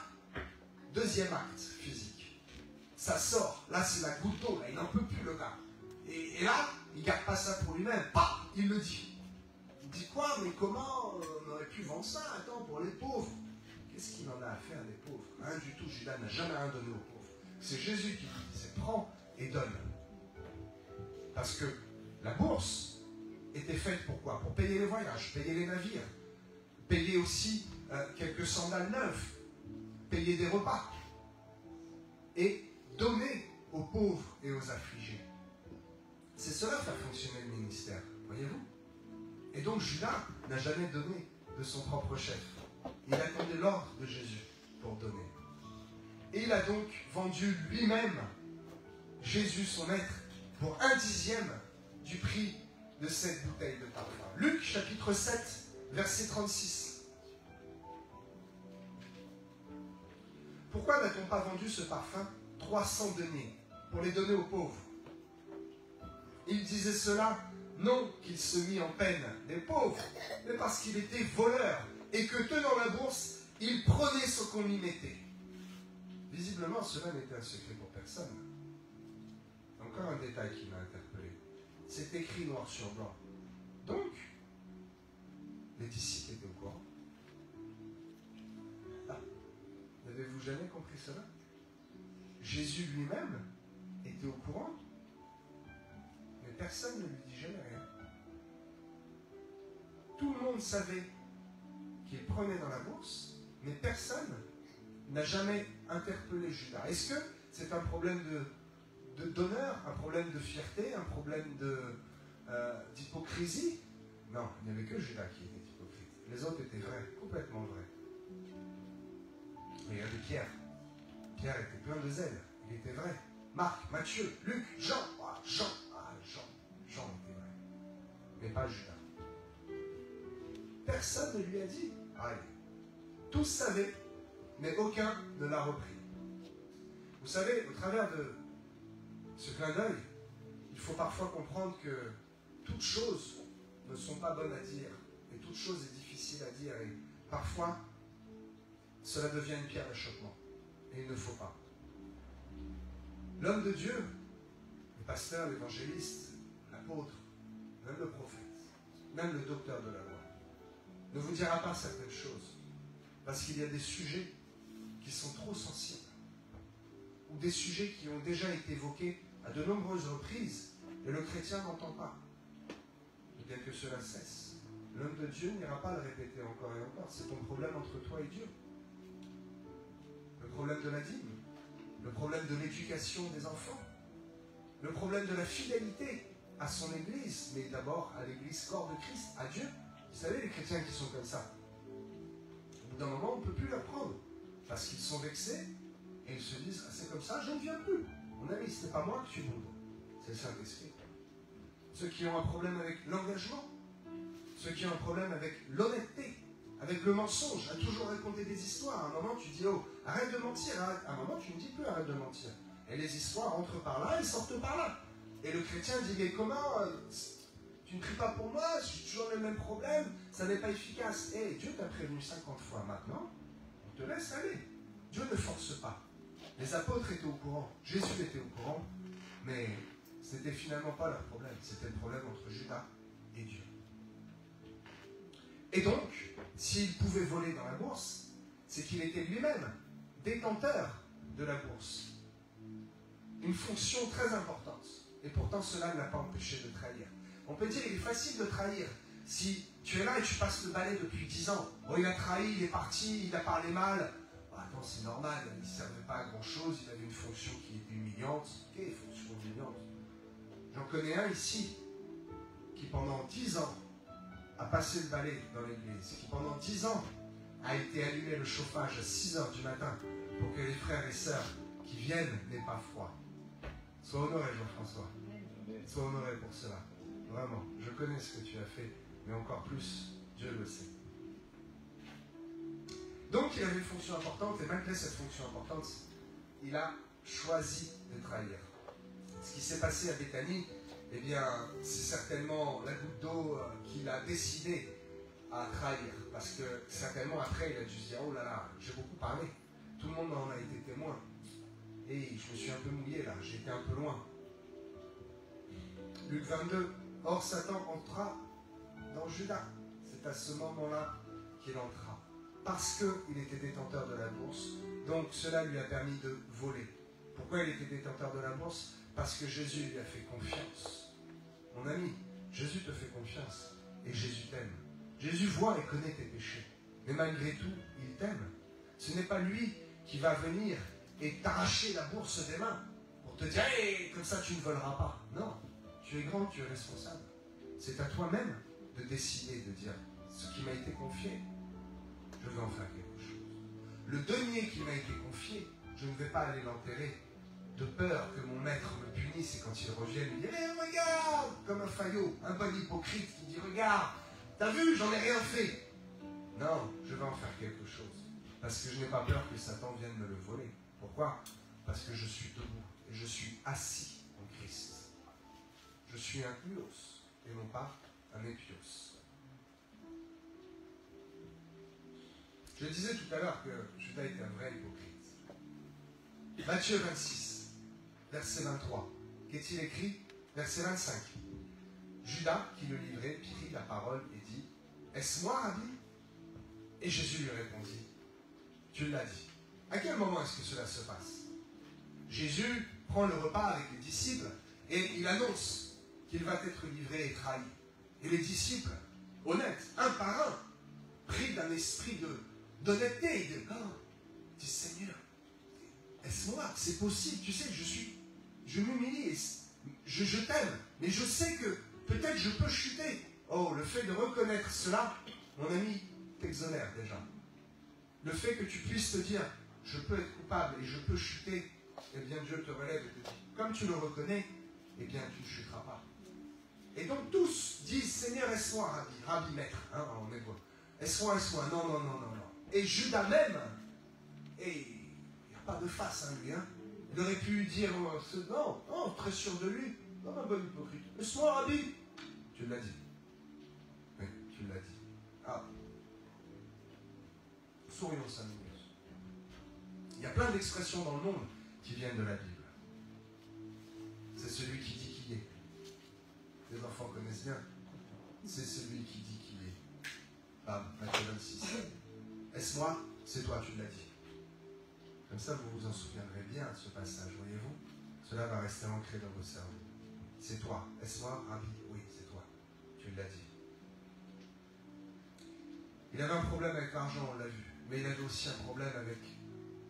deuxième acte physique. Ça sort. Là, c'est la goutte d'eau. Là, il n'en peut plus, le gars. Et là, il ne garde pas ça pour lui-même. Bah, il le dit. Il dit quoi? Mais comment on aurait pu vendre ça? Attends, pour les pauvres. Qu'est-ce qu'il en a à faire des pauvres? Rien du tout. Judas n'a jamais rien donné aux pauvres. C'est Jésus qui lui disait, prends et donne. Parce que la bourse était faite pour quoi? Pour payer les voyages, payer les navires, payer aussi quelques sandales neuves, payer des repas et donner aux pauvres et aux affligés. C'est cela faire fonctionner le ministère, voyez-vous? Et donc Judas n'a jamais donné de son propre chef. Il attendait l'ordre de Jésus pour donner. Et il a donc vendu lui-même Jésus, son maître, pour 1/10 du prix de cette bouteille de parfum. Luc chapitre 7, verset 36. Pourquoi n'a-t-on pas vendu ce parfum 300 deniers pour les donner aux pauvres? Il disait cela, non qu'il se mit en peine des pauvres, mais parce qu'il était voleur et que tenant la bourse, il prenait ce qu'on lui mettait. Visiblement, cela n'était un secret pour personne. Encore un détail qui m'a interpellé. C'est écrit noir sur blanc. Donc, les disciples étaient au courant. Ah, n'avez-vous jamais compris cela? Jésus lui-même était au courant, mais personne ne lui dit jamais rien. Tout le monde savait qu'il prenait dans la bourse, mais personne n'a jamais interpellé Judas. Est-ce que c'est un problème d'honneur, un problème de fierté, un problème d'hypocrisie? Non, il n'y avait que Judas qui était hypocrite. Les autres étaient vrais, complètement vrais. Regardez Pierre. Pierre était plein de zèle, il était vrai. Marc, Matthieu, Luc, Jean. Jean était vrai. Mais pas Judas. Personne ne lui a dit. Allez. Tous savaient, mais aucun ne l'a repris. Vous savez, au travers de ce clin d'œil, faut parfois comprendre que toutes choses ne sont pas bonnes à dire, et toute chose est difficile à dire, et parfois, cela devient une pierre d'achoppement, et il ne faut pas. L'homme de Dieu, le pasteur, l'évangéliste, l'apôtre, même le prophète, même le docteur de la loi, ne vous dira pas certaines choses, parce qu'il y a des sujets qui sont trop sensibles, ou des sujets qui ont déjà été évoqués à de nombreuses reprises, et le chrétien n'entend pas. Et bien que cela cesse, l'homme de Dieu n'ira pas le répéter encore et encore. C'est ton problème entre toi et Dieu. Le problème de la dîme, le problème de l'éducation des enfants, le problème de la fidélité à son Église, mais d'abord à l'Église corps de Christ, à Dieu. Vous savez, les chrétiens qui sont comme ça, au bout d'un moment, on ne peut plus leur prendre, parce qu'ils sont vexés, et ils se disent, ah, c'est comme ça, je ne viens plus. Mon ami, ce n'est pas moi que tu boudes, c'est le Saint-Esprit. Ceux qui ont un problème avec l'engagement, ceux qui ont un problème avec l'honnêteté, avec le mensonge, à toujours raconter des histoires. À un moment, tu dis, oh, arrête de mentir. Arrête. À un moment, tu ne dis plus, arrête de mentir. Et les histoires rentrent par là et sortent par là. Et le chrétien dit, mais comment tu ne pries pas pour moi, j'ai toujours le même problème, ça n'est pas efficace. Et Dieu t'a prévenu 50 fois maintenant, on te laisse aller. Dieu ne force pas. Les apôtres étaient au courant, Jésus était au courant, mais ce n'était finalement pas leur problème, c'était le problème entre Judas et Dieu. Et donc, s'il pouvait voler dans la bourse, c'est qu'il était lui-même détenteur de la bourse. Une fonction très importante. Et pourtant, cela ne l'a pas empêché de trahir. On peut dire qu'il est facile de trahir. Si tu es là et tu passes le balai depuis 10 ans, bon, il a trahi, il est parti, il a parlé mal. Bon, attends, c'est normal, il ne servait pas à grand-chose, il avait une fonction qui était humiliante. Quelle fonction humiliante? J'en connais un ici, qui pendant 10 ans a passé le balai dans l'église, qui pendant 10 ans a été allumé le chauffage à 6 h du matin pour que les frères et sœurs qui viennent n'aient pas froid. Sois honoré, Jean-François. Sois honoré pour cela. Vraiment, je connais ce que tu as fait, mais encore plus, Dieu le sait. Donc, il avait une fonction importante, et malgré cette fonction importante, il a choisi de trahir. Ce qui s'est passé à Béthanie, eh bien, c'est certainement la goutte d'eau qu'il a décidé à trahir. Parce que certainement après, il a dû se dire, oh là là, j'ai beaucoup parlé. Tout le monde en a été témoin. Et je me suis un peu mouillé là, j'ai été un peu loin. Luc 22, or Satan entra dans Judas. C'est à ce moment-là qu'il entra. Parce qu'il était détenteur de la bourse, donc cela lui a permis de voler. Pourquoi il était détenteur de la bourse? Parce que Jésus lui a fait confiance. Mon ami, Jésus te fait confiance et Jésus t'aime. Jésus voit et connaît tes péchés. Mais malgré tout, il t'aime. Ce n'est pas lui qui va venir et t'arracher la bourse des mains pour te dire hey, comme ça tu ne voleras pas. Non, tu es grand, tu es responsable. C'est à toi-même de décider de dire ce qui m'a été confié, je vais en faire quelque chose. Le denier qui m'a été confié, je ne vais pas aller l'enterrer de peur que mon maître me punisse et quand il revienne, il dit hey, regarde, comme un faillot, un bon hypocrite qui dit regarde, t'as vu, j'en ai rien fait. Non, je vais en faire quelque chose. Parce que je n'ai pas peur que Satan vienne me le voler. Pourquoi? Parce que je suis debout et je suis assis en Christ. Je suis un huios et non pas un épios. Je disais tout à l'heure que Judas était un vrai hypocrite. Matthieu 26, verset 23. Qu'est-il écrit? Verset 25. Judas, qui le livrait, prit la parole et dit « Est-ce moi, Rabbi ?» Et Jésus lui répondit « Tu l'as dit. » À quel moment est-ce que cela se passe? Jésus prend le repas avec les disciples et il annonce qu'il va être livré et trahi. Et les disciples, honnêtes, un par un, pris d'un esprit d'honnêteté et de disent Seigneur, est-ce moi? C'est possible, tu sais, je m'humilie, je t'aime, mais je sais que peut-être je peux chuter. Oh, le fait de reconnaître cela, mon ami, t'exonère déjà. Le fait que tu puisses te dire je peux être coupable et je peux chuter, eh bien Dieu te relève et te dit, comme tu le reconnais, eh bien tu ne chuteras pas. Et donc tous disent, Seigneur, est-ce-moi, Rabbi, Rabbi maître, hein, en hébreu. Est-ce-moi, non, non, non, non, non. Et Judas même, et il n'y a pas de face à lui, hein. Il aurait pu dire, non, non, très sûr de lui, Comme un bon hypocrite. Laisse-moi, Rabbi. Tu l'as dit. Oui, tu l'as dit. Ah. Sourions 5 minutes. Il y a plein d'expressions dans le monde qui viennent de la Bible. C'est celui qui dit qui est. Les enfants connaissent bien. C'est celui qui dit qui est. Bam, Matthieu 26. Est-ce moi? C'est toi, tu l'as dit. Comme ça, vous vous en souviendrez bien de ce passage, voyez-vous? Cela va rester ancré dans vos cerveaux. C'est toi. Est-ce moi, Rabbi? Oui, c'est toi. Tu l'as dit. Il avait un problème avec l'argent, on l'a vu. Mais il avait aussi un problème avec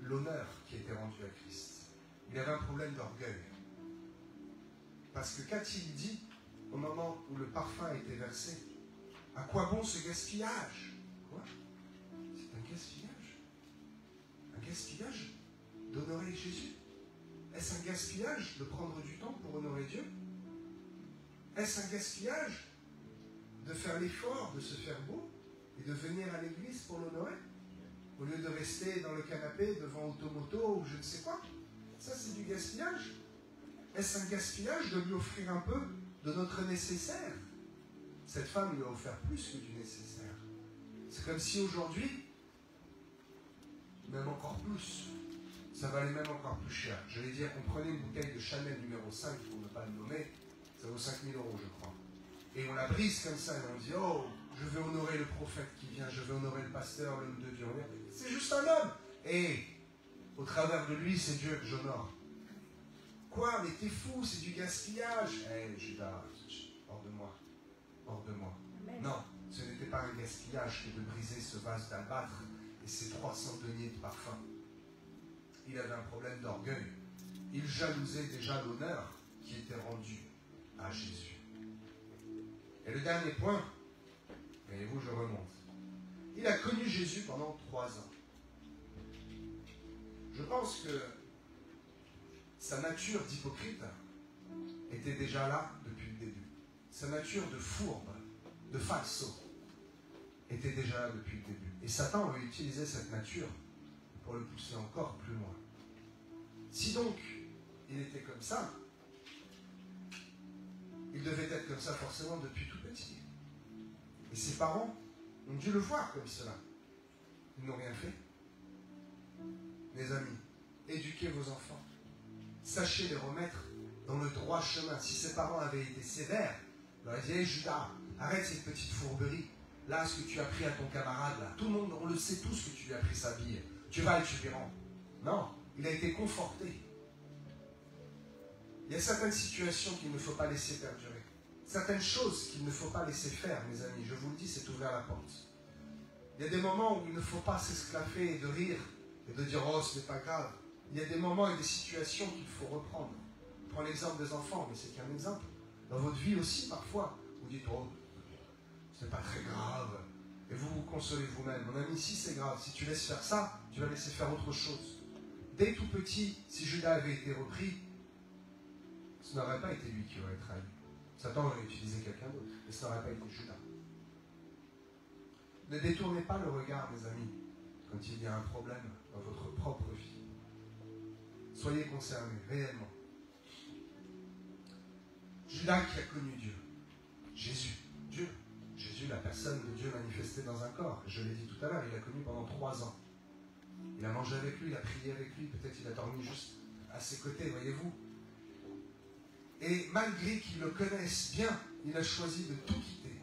l'honneur qui était rendu à Christ. Il avait un problème d'orgueil. Parce que qu'a-t-il dit au moment où le parfum a été versé? À quoi bon ce gaspillage? Quoi? C'est un gaspillage? Un gaspillage d'honorer Jésus? Est-ce un gaspillage de prendre du temps pour honorer Dieu? Est-ce un gaspillage de faire l'effort de se faire beau et de venir à l'église pour l'honorer? Au lieu de rester dans le canapé devant Automoto ou je ne sais quoi? Ça, c'est du gaspillage. Est-ce un gaspillage de lui offrir un peu de notre nécessaire? Cette femme lui a offert plus que du nécessaire. C'est comme si aujourd'hui, même encore plus, ça valait même encore plus cher. Je vais dire, on prenait une bouteille de Chanel numéro 5, pour ne pas le nommer, ça vaut 5 000 €, je crois. Et on la brise comme ça, et on dit, oh, je vais honorer le prophète qui vient, je vais honorer le pasteur, l'homme de Dieu. C'est juste un homme. Et au travers de lui, c'est Dieu que j'honore. Quoi? Mais t'es fou, c'est du gaspillage. Eh, Judas, hors de moi. Hors de moi. Non, ce n'était pas un gaspillage que de briser ce vase d'albâtre et ces 300 deniers de parfum. Il avait un problème d'orgueil. Il jalousait déjà l'honneur qui était rendu à Jésus. Et le dernier point, voyez-vous, je remonte. Il a connu Jésus pendant 3 ans. Je pense que sa nature d'hypocrite était déjà là depuis le début. Sa nature de fourbe, de falso, était déjà là depuis le début. Et Satan avait utilisé cette nature pour le pousser encore plus loin. Si donc il était comme ça, il devait être comme ça forcément depuis tout petit. Et ses parents ont dû le voir comme cela. Ils n'ont rien fait. Mes amis, éduquez vos enfants. Sachez les remettre dans le droit chemin. Si ses parents avaient été sévères, ils auraient dit, hey, Judas, arrête cette petite fourberie. Là, ce que tu as pris à ton camarade, là, tout le monde, on le sait tous que tu lui as pris sa bille. Tu vas et tu lui rends. Non, il a été conforté. Il y a certaines situations qu'il ne faut pas laisser perdurer. Certaines choses qu'il ne faut pas laisser faire, mes amis. Je vous le dis, c'est ouvrir la porte. Il y a des moments où il ne faut pas s'esclaffer et de rire et de dire, oh, ce n'est pas grave. Il y a des moments et des situations qu'il faut reprendre. Je prends l'exemple des enfants, mais c'est qu'un exemple. Dans votre vie aussi, parfois, vous dites, oh, c'est pas très grave. Et vous vous consolez vous-même. Mon ami, si c'est grave, si tu laisses faire ça, tu vas laisser faire autre chose. Dès tout petit, si Judas avait été repris, ce n'aurait pas été lui qui aurait trahi. Satan aurait utilisé quelqu'un d'autre, mais ce n'aurait pas été Judas. Ne détournez pas le regard, mes amis, quand il y a un problème dans votre propre vie. Soyez concernés, réellement. Judas qui a connu Dieu. Jésus, Dieu. Jésus, la personne de Dieu manifestée dans un corps. Je l'ai dit tout à l'heure, il l'a connu pendant 3 ans. Il a mangé avec lui, il a prié avec lui, peut-être il a dormi juste à ses côtés, voyez-vous. Et malgré qu'il le connaisse bien, il a choisi de tout quitter.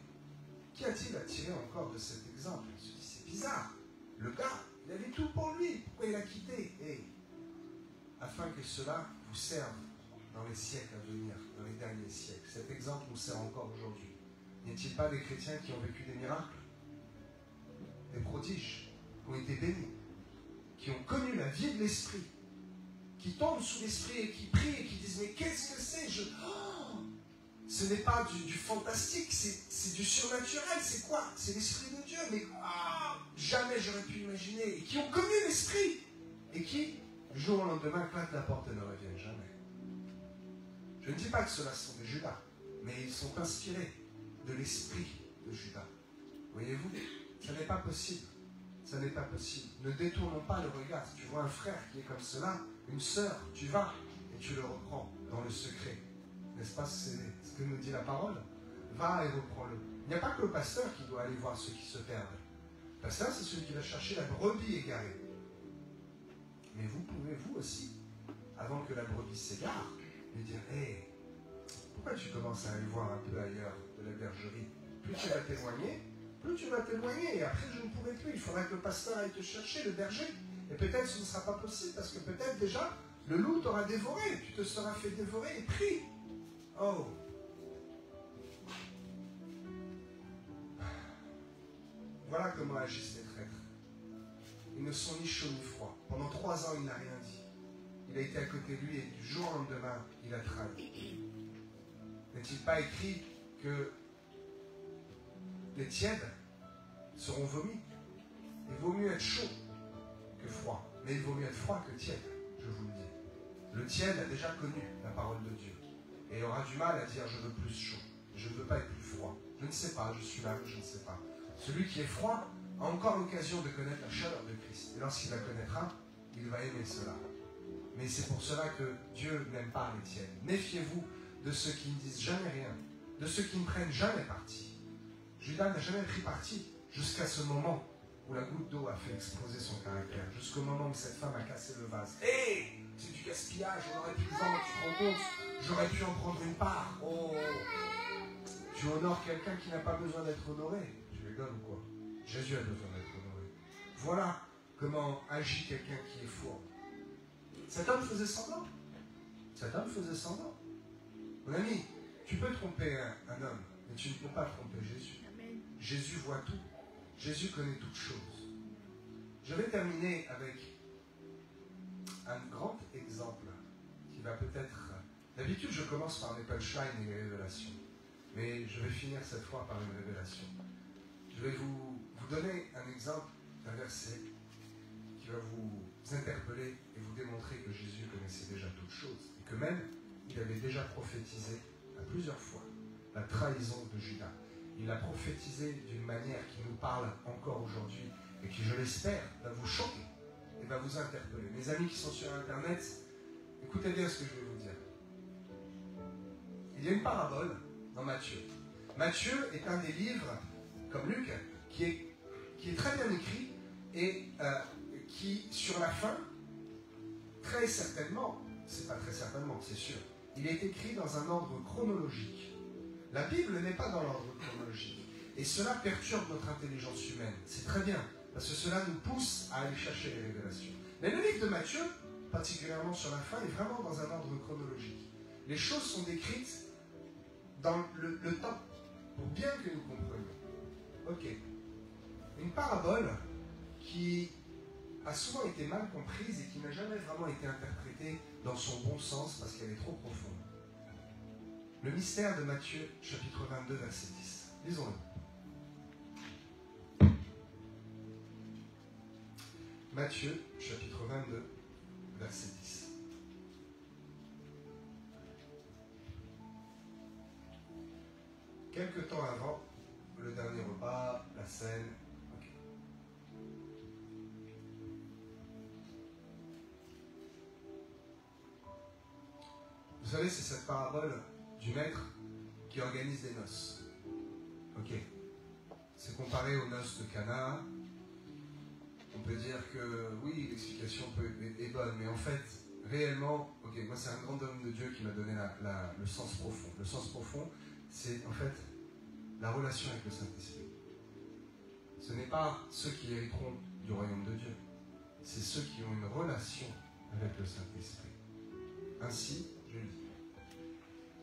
Qu'y a-t-il à tirer encore de cet exemple? On se dit, c'est bizarre. Le gars, il avait tout pour lui. Pourquoi il a quitté? Et afin que cela vous serve dans les siècles à venir, dans les derniers siècles. Cet exemple nous sert encore aujourd'hui. N'y a-t-il pas des chrétiens qui ont vécu des miracles, des prodiges, qui ont été bénis, qui ont connu la vie de l'esprit, qui tombent sous l'esprit et qui prient et qui disent, mais qu'est-ce que c'est? Ce n'est pas du fantastique, c'est du surnaturel. C'est quoi? C'est l'esprit de Dieu. Mais jamais j'aurais pu imaginer. Et qui ont connu l'esprit. Et qui, du jour au lendemain, claquent la porte et ne reviennent jamais. Je ne dis pas que ceux-là sont des Judas, mais ils sont inspirés de l'esprit de Judas. Voyez-vous, ça n'est pas possible. Ça n'est pas possible. Ne détournons pas le regard. Si tu vois un frère qui est comme cela, une sœur, tu vas et tu le reprends dans le secret. N'est-ce pas ce que nous dit la parole? Va et reprends-le. Il n'y a pas que le pasteur qui doit aller voir ceux qui se perdent. Le pasteur, c'est celui qui va chercher la brebis égarée. Mais vous pouvez, vous aussi, avant que la brebis s'égare, lui dire, hé, pourquoi tu commences à aller voir un peu ailleurs de la bergerie? Plus tu vas t'éloigner, et après je ne pourrai plus. Il faudra que le pasteur aille te chercher, le berger. Et peut-être ce ne sera pas possible, parce que peut-être déjà, le loup t'aura dévoré, tu te seras fait dévorer et pris. Oh! Voilà comment agissent les traîtres. Ils ne sont ni chauds ni froids. Pendant 3 ans, il n'a rien dit. Il a été à côté de lui et du jour au lendemain, il a trahi. N'est-il pas écrit que les tièdes seront vomis? Il vaut mieux être chaud que froid. Mais il vaut mieux être froid que tiède, je vous le dis. Le tiède a déjà connu la parole de Dieu. Et il aura du mal à dire je veux plus chaud. Je ne veux pas être plus froid. Je ne sais pas, je suis là, je ne sais pas. Celui qui est froid a encore l'occasion de connaître la chaleur de Christ. Et lorsqu'il la connaîtra, il va aimer cela. Mais c'est pour cela que Dieu n'aime pas les tièdes. Méfiez-vous de ceux qui ne disent jamais rien, de ceux qui ne prennent jamais parti. Judas n'a jamais pris parti jusqu'à ce moment où la goutte d'eau a fait exploser son caractère, jusqu'au moment où cette femme a cassé le vase. Hé, c'est du gaspillage, on aurait pu le vendre, tu te rends compte? J'aurais pu en prendre une part. Oh, tu honores quelqu'un qui n'a pas besoin d'être honoré. Tu rigoles ou quoi? Jésus a besoin d'être honoré. Voilà comment agit quelqu'un qui est fourbe. Cet homme faisait semblant. Cet homme faisait semblant. Mon ami, tu peux tromper un homme, mais tu ne peux pas tromper Jésus. Amen. Jésus voit tout. Jésus connaît toutes choses. Je vais terminer avec un grand exemple qui va peut-être... D'habitude, je commence par les punchlines et les révélations. Mais je vais finir cette fois par une révélation. Je vais vous donner un exemple d'un verset qui va vous interpeller et vous démontrer que Jésus connaissait déjà toutes choses. Et que même, il avait déjà prophétisé à plusieurs fois la trahison de Judas. Il l'a prophétisé d'une manière qui nous parle encore aujourd'hui et qui, je l'espère, va vous choquer et va vous interpeller. Mes amis qui sont sur Internet, écoutez bien ce que je vais vous dire. Il y a une parabole dans Matthieu. Matthieu est un des livres, comme Luc, qui est très bien écrit et qui, sur la fin, très certainement, c'est pas très certainement, c'est sûr, il est écrit dans un ordre chronologique. La Bible n'est pas dans l'ordre chronologique. Et cela perturbe notre intelligence humaine. C'est très bien, parce que cela nous pousse à aller chercher les révélations. Mais le livre de Matthieu, particulièrement sur la fin, est vraiment dans un ordre chronologique. Les choses sont décrites dans le temps, pour bien que nous comprenions. Ok. Une parabole qui a souvent été mal comprise et qui n'a jamais vraiment été interprétée dans son bon sens parce qu'elle est trop profonde. Le mystère de Matthieu, chapitre 22, verset 10. Lisons-le. Matthieu, chapitre 22, verset 10. Quelque temps avant le dernier repas, la scène. Okay. Vous savez, c'est cette parabole du maître qui organise des noces. Ok. C'est comparé aux noces de Cana. On peut dire que oui, l'explication est bonne, mais en fait, réellement, ok, moi c'est un grand homme de Dieu qui m'a donné le sens profond. Le sens profond, c'est en fait la relation avec le Saint-Esprit. Ce n'est pas ceux qui hériteront du royaume de Dieu, c'est ceux qui ont une relation avec le Saint-Esprit. Ainsi, je lis.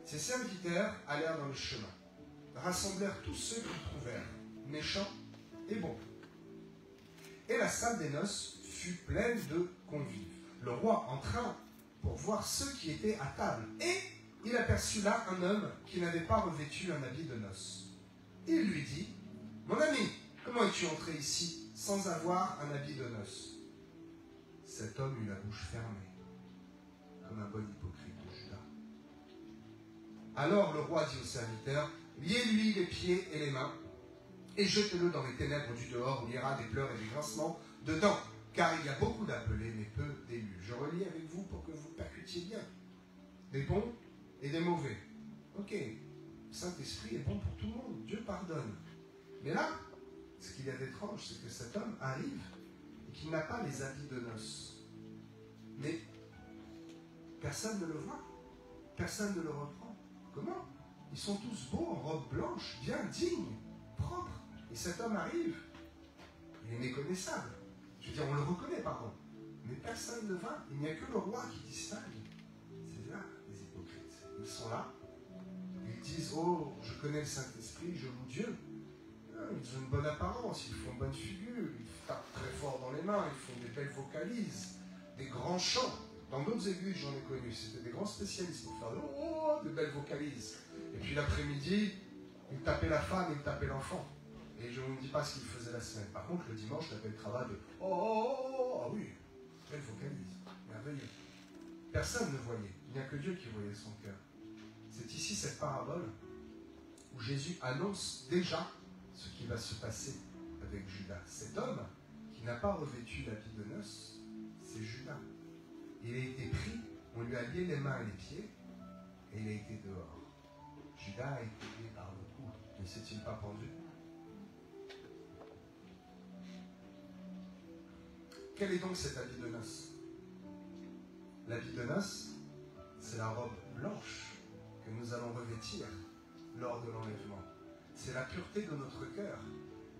Ces serviteurs allèrent dans le chemin, rassemblèrent tous ceux qu'ils trouvèrent, méchants et bons. Et la salle des noces fut pleine de convives. Le roi entra pour voir ceux qui étaient à table, et il aperçut là un homme qui n'avait pas revêtu un habit de noces. Il lui dit, « Mon ami, comment es-tu entré ici sans avoir un habit de noces ?» Cet homme eut la bouche fermée, comme un bon hypocrite de Judas. Alors le roi dit au serviteur, « Liez-lui les pieds et les mains, et jetez-le dans les ténèbres du dehors, où il y aura des pleurs et des grincements dedans, car il y a beaucoup d'appelés, mais peu d'élus. » Je relis avec vous pour que vous percutiez bien. Des bons et des mauvais, Ok, le Saint-Esprit est bon pour tout le monde, Dieu pardonne. Mais là, ce qu'il y a d'étrange, c'est que cet homme arrive et qu'il n'a pas les habits de noces. Mais personne ne le voit, personne ne le reprend. Comment? Ils sont tous beaux, en robe blanche, bien dignes, propres. Et cet homme arrive, il est méconnaissable. Je veux dire, on le reconnaît, pardon. Mais personne ne vint, il n'y a que le roi qui distingue. C'est là, les hypocrites. Ils sont là, ils disent, oh, je connais le Saint-Esprit, je loue Dieu. Ils ont une bonne apparence, ils font bonne figure, ils tapent très fort dans les mains, ils font des belles vocalises, des grands chants. Dans d'autres églises, j'en ai connu, c'était des grands spécialistes pour faire de belles vocalises. Et puis l'après-midi, ils tapaient la femme, ils tapaient l'enfant. Et je ne vous dis pas ce qu'ils faisaient la semaine. Par contre, le dimanche, la belle cravate de ah oui, belle vocalise, merveilleux. Personne ne voyait, il n'y a que Dieu qui voyait son cœur. C'est ici cette parabole où Jésus annonce déjà ce qui va se passer avec Judas. Cet homme qui n'a pas revêtu l'habit de noces, c'est Judas. Il a été pris, on lui a lié les mains et les pieds, et il a été dehors. Judas a été lié par le cou. Ne s'est-il pas pendu? Quel est donc cet habit de noces? L'habit de noces, c'est la robe blanche que nous allons revêtir lors de l'enlèvement. C'est la pureté de notre cœur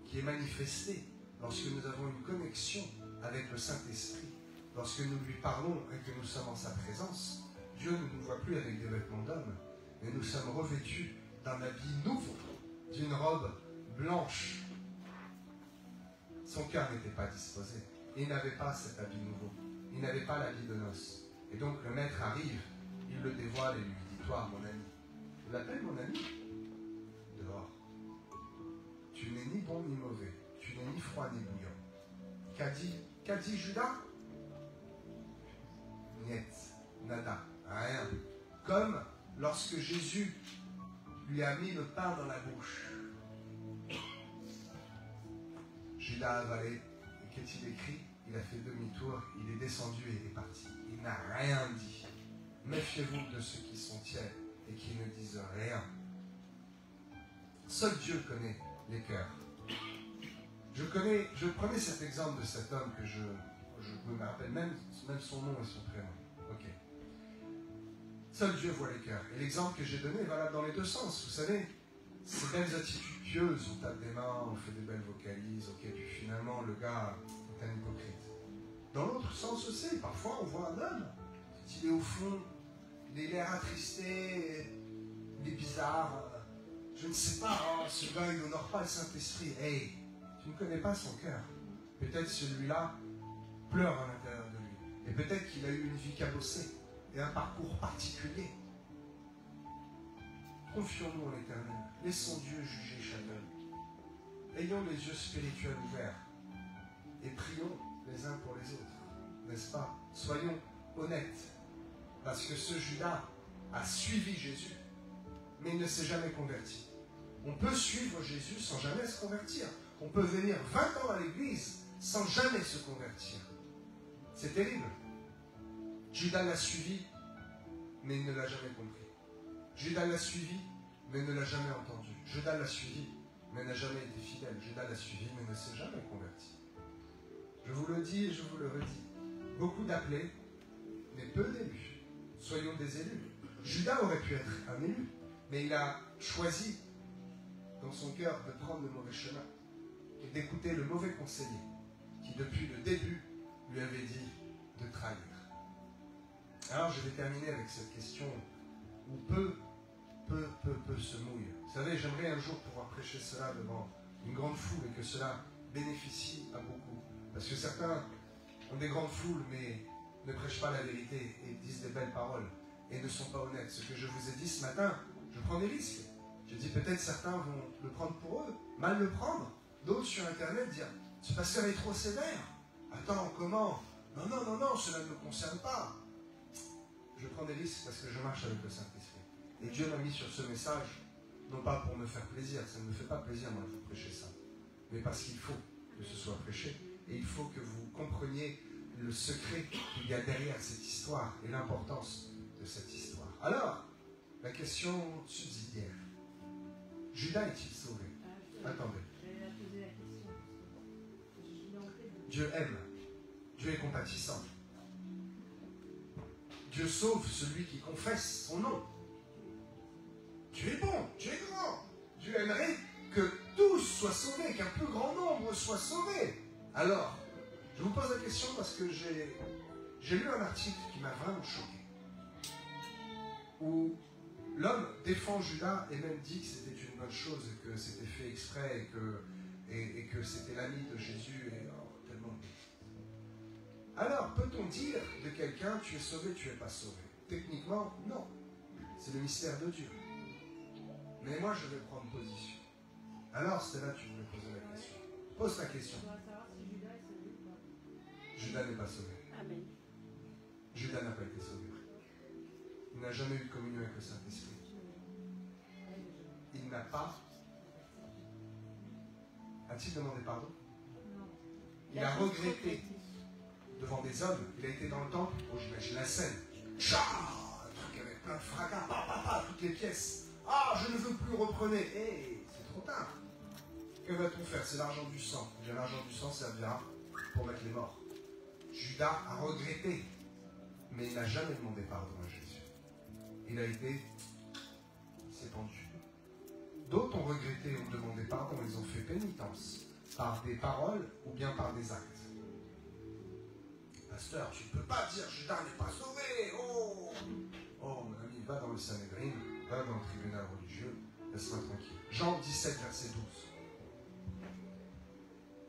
qui est manifestée lorsque nous avons une connexion avec le Saint-Esprit. Lorsque nous lui parlons et que nous sommes en sa présence, Dieu ne nous voit plus avec des vêtements d'homme, mais nous sommes revêtus d'un habit nouveau, d'une robe blanche. Son cœur n'était pas disposé. Il n'avait pas cet habit nouveau. Il n'avait pas l'habit de noces. Et donc le maître arrive, il le dévoile et lui dit, toi, mon ami. Il l'appelle mon ami? Dehors. Tu n'es ni bon ni mauvais. Tu n'es ni froid ni bouillant. Qu'a dit Judas? Niet, nada, rien. Comme lorsque Jésus lui a mis le pain dans la bouche. Judas a avalé, et qu'est-il écrit? Il a fait demi-tour, il est descendu et il est parti. Il n'a rien dit. Méfiez-vous de ceux qui sont tièdes et qui ne disent rien. Seul Dieu connaît les cœurs. Je prenais cet exemple de cet homme que je me rappelle même son nom et son prénom. Ok. Seul Dieu voit les cœurs. Et l'exemple que j'ai donné est valable dans les deux sens. Vous savez, ces belles attitudes pieuses, on tape des mains, on fait des belles vocalises, ok, puis finalement le gars est un hypocrite. Dans l'autre sens aussi, parfois on voit un homme, il est au fond, il a l'air attristé, il est bizarre, je ne sais pas, hein, ce gars il n'honore pas le Saint-Esprit. Hey, tu ne connais pas son cœur. Peut-être celui-là pleure à l'intérieur de lui. Et peut-être qu'il a eu une vie cabossée et un parcours particulier. Confions-nous en l'Éternel. Laissons Dieu juger chacun. Ayons les yeux spirituels ouverts et prions les uns pour les autres. N'est-ce pas? Soyons honnêtes. Parce que ce Judas a suivi Jésus, mais il ne s'est jamais converti. On peut suivre Jésus sans jamais se convertir. On peut venir 20 ans à l'église sans jamais se convertir. C'est terrible. Judas l'a suivi, mais il ne l'a jamais compris. Judas l'a suivi, mais ne l'a jamais entendu. Judas l'a suivi, mais n'a jamais été fidèle. Judas l'a suivi, mais ne s'est jamais converti. Je vous le dis et je vous le redis. Beaucoup d'appelés, mais peu d'élus. Soyons des élus. Judas aurait pu être un élu, mais il a choisi dans son cœur de prendre le mauvais chemin et d'écouter le mauvais conseiller qui, depuis le début, lui avait dit de trahir. Alors, je vais terminer avec cette question où peu se mouille. Vous savez, j'aimerais un jour pouvoir prêcher cela devant une grande foule et que cela bénéficie à beaucoup. Parce que certains ont des grandes foules, mais ne prêchent pas la vérité et disent des belles paroles et ne sont pas honnêtes. Ce que je vous ai dit ce matin, je prends des risques. Je dis peut-être certains vont le prendre pour eux, mal le prendre. D'autres sur Internet dire « Ce pasteur est trop sévère. Attends, comment? Non, cela ne me concerne pas. » Je prends des risques parce que je marche avec le Saint-Esprit. Et Dieu m'a mis sur ce message, non pas pour me faire plaisir, ça ne me fait pas plaisir moi de vous prêcher ça, mais parce qu'il faut que ce soit prêché. Et il faut que vous compreniez le secret qu'il y a derrière cette histoire et l'importance de cette histoire. Alors, La question subsidiaire. Judas est-il sauvé? Attendez. J'allais la poser la question. Je l'ai en tête. Dieu aime. Dieu est compatissant. Dieu sauve celui qui confesse son nom. Dieu est bon, Dieu est grand. Dieu aimerait que tous soient sauvés, qu'un plus grand nombre soit sauvé. Alors, je vous pose la question parce que j'ai lu un article qui m'a vraiment choqué. Où l'homme défend Judas et même dit que c'était une bonne chose, que c'était fait exprès et que c'était l'ami de Jésus. Et, oh, tellement. Alors, peut-on dire de quelqu'un, tu es sauvé, tu n'es pas sauvé? Techniquement, non. C'est le mystère de Dieu. Mais moi, je vais prendre position. Alors, c'est là que tu voulais poser la question. Pose ta question. On va savoir si Judas est sauvé ou pas. Judas n'est pas sauvé. Amen. Judas n'a pas été sauvé. Il n'a jamais eu de communion avec le Saint-Esprit. Il n'a pas... A-t-il demandé pardon? Non. Il a regretté devant des hommes. Il a été dans le temple. Oh, j'imagine la scène. Tcha, un truc avec plein de fracas. Toutes les pièces. Ah, je ne veux plus, reprenez. Hé, c'est trop tard. Que va-t-on faire? C'est l'argent du sang. Et bien, l'argent du sang servira pour mettre les morts. Judas a regretté. Mais il n'a jamais demandé pardon à Jésus. Il a été... Il s'est pendu. D'autres ont regretté et ont demandé pardon. Ils ont fait pénitence. Par des paroles ou bien par des actes. Pasteur, tu ne peux pas dire Judas n'est pas sauvé. Oh, mon ami, va dans le Sanhédrin, va dans le tribunal religieux, laisse-moi tranquille. Jean 17, verset 12.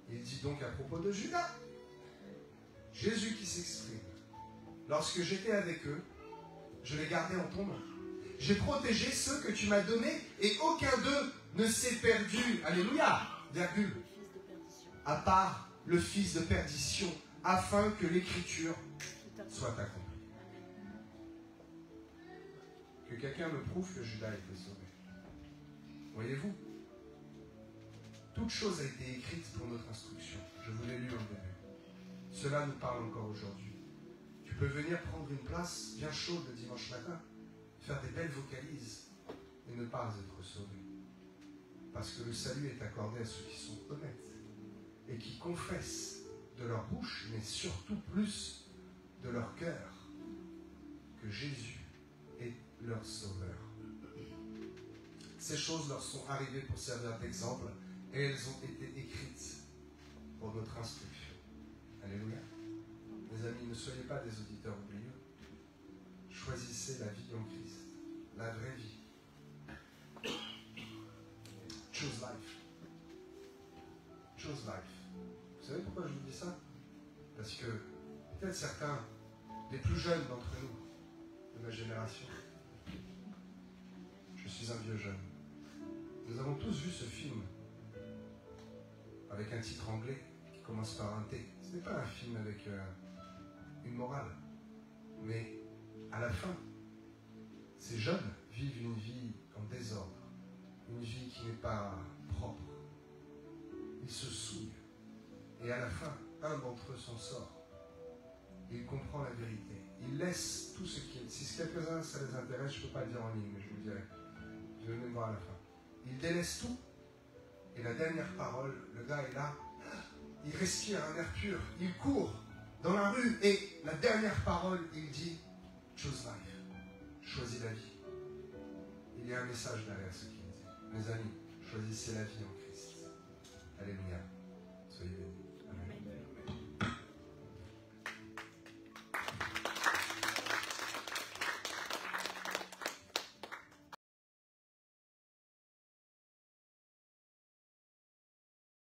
Il dit donc à propos de Judas, Jésus qui s'exprime. Lorsque j'étais avec eux, je les gardais en ton nom. J'ai protégé ceux que tu m'as donnés et aucun d'eux ne s'est perdu. Alléluia, virgule. À part le fils de perdition, afin que l'écriture soit accomplie. Que quelqu'un me prouve que Judas a été sauvé. Voyez-vous, toute chose a été écrite pour notre instruction. Je vous l'ai lu en début. Cela nous parle encore aujourd'hui. Tu peux venir prendre une place bien chaude le dimanche matin, faire des belles vocalises et ne pas être sauvé. Parce que le salut est accordé à ceux qui sont honnêtes et qui confessent de leur bouche, mais surtout plus de leur cœur, que Jésus est leur sauveur. Ces choses leur sont arrivées pour servir d'exemple et elles ont été écrites pour notre instruction. Alléluia. Mes amis, ne soyez pas des auditeurs oublieux. Choisissez la vie en Christ, la vraie vie. Choose life. Choose life. Vous savez pourquoi je vous dis ça? Parce que peut-être certains, les plus jeunes d'entre nous, de ma génération, je suis un vieux jeune, nous avons tous vu ce film avec un titre anglais qui commence par un T. Ce n'est pas un film avec une morale, mais à la fin, ces jeunes vivent une vie en désordre, une vie qui n'est pas propre. Ils se souillent. Et à la fin, un d'entre eux s'en sort. Il comprend la vérité. Il laisse tout ce qui est... Si quelques-uns, ça les intéresse, je ne peux pas le dire en ligne, mais je vous le dirai. Je vais même voir à la fin. Il délaisse tout. Et la dernière parole, le gars est là. Il respire un air pur. Il court dans la rue. Et la dernière parole, il dit « Choose life ». Choisis la vie. Il y a un message derrière ce qu'il dit. Mes amis, choisissez la vie en Christ. Alléluia.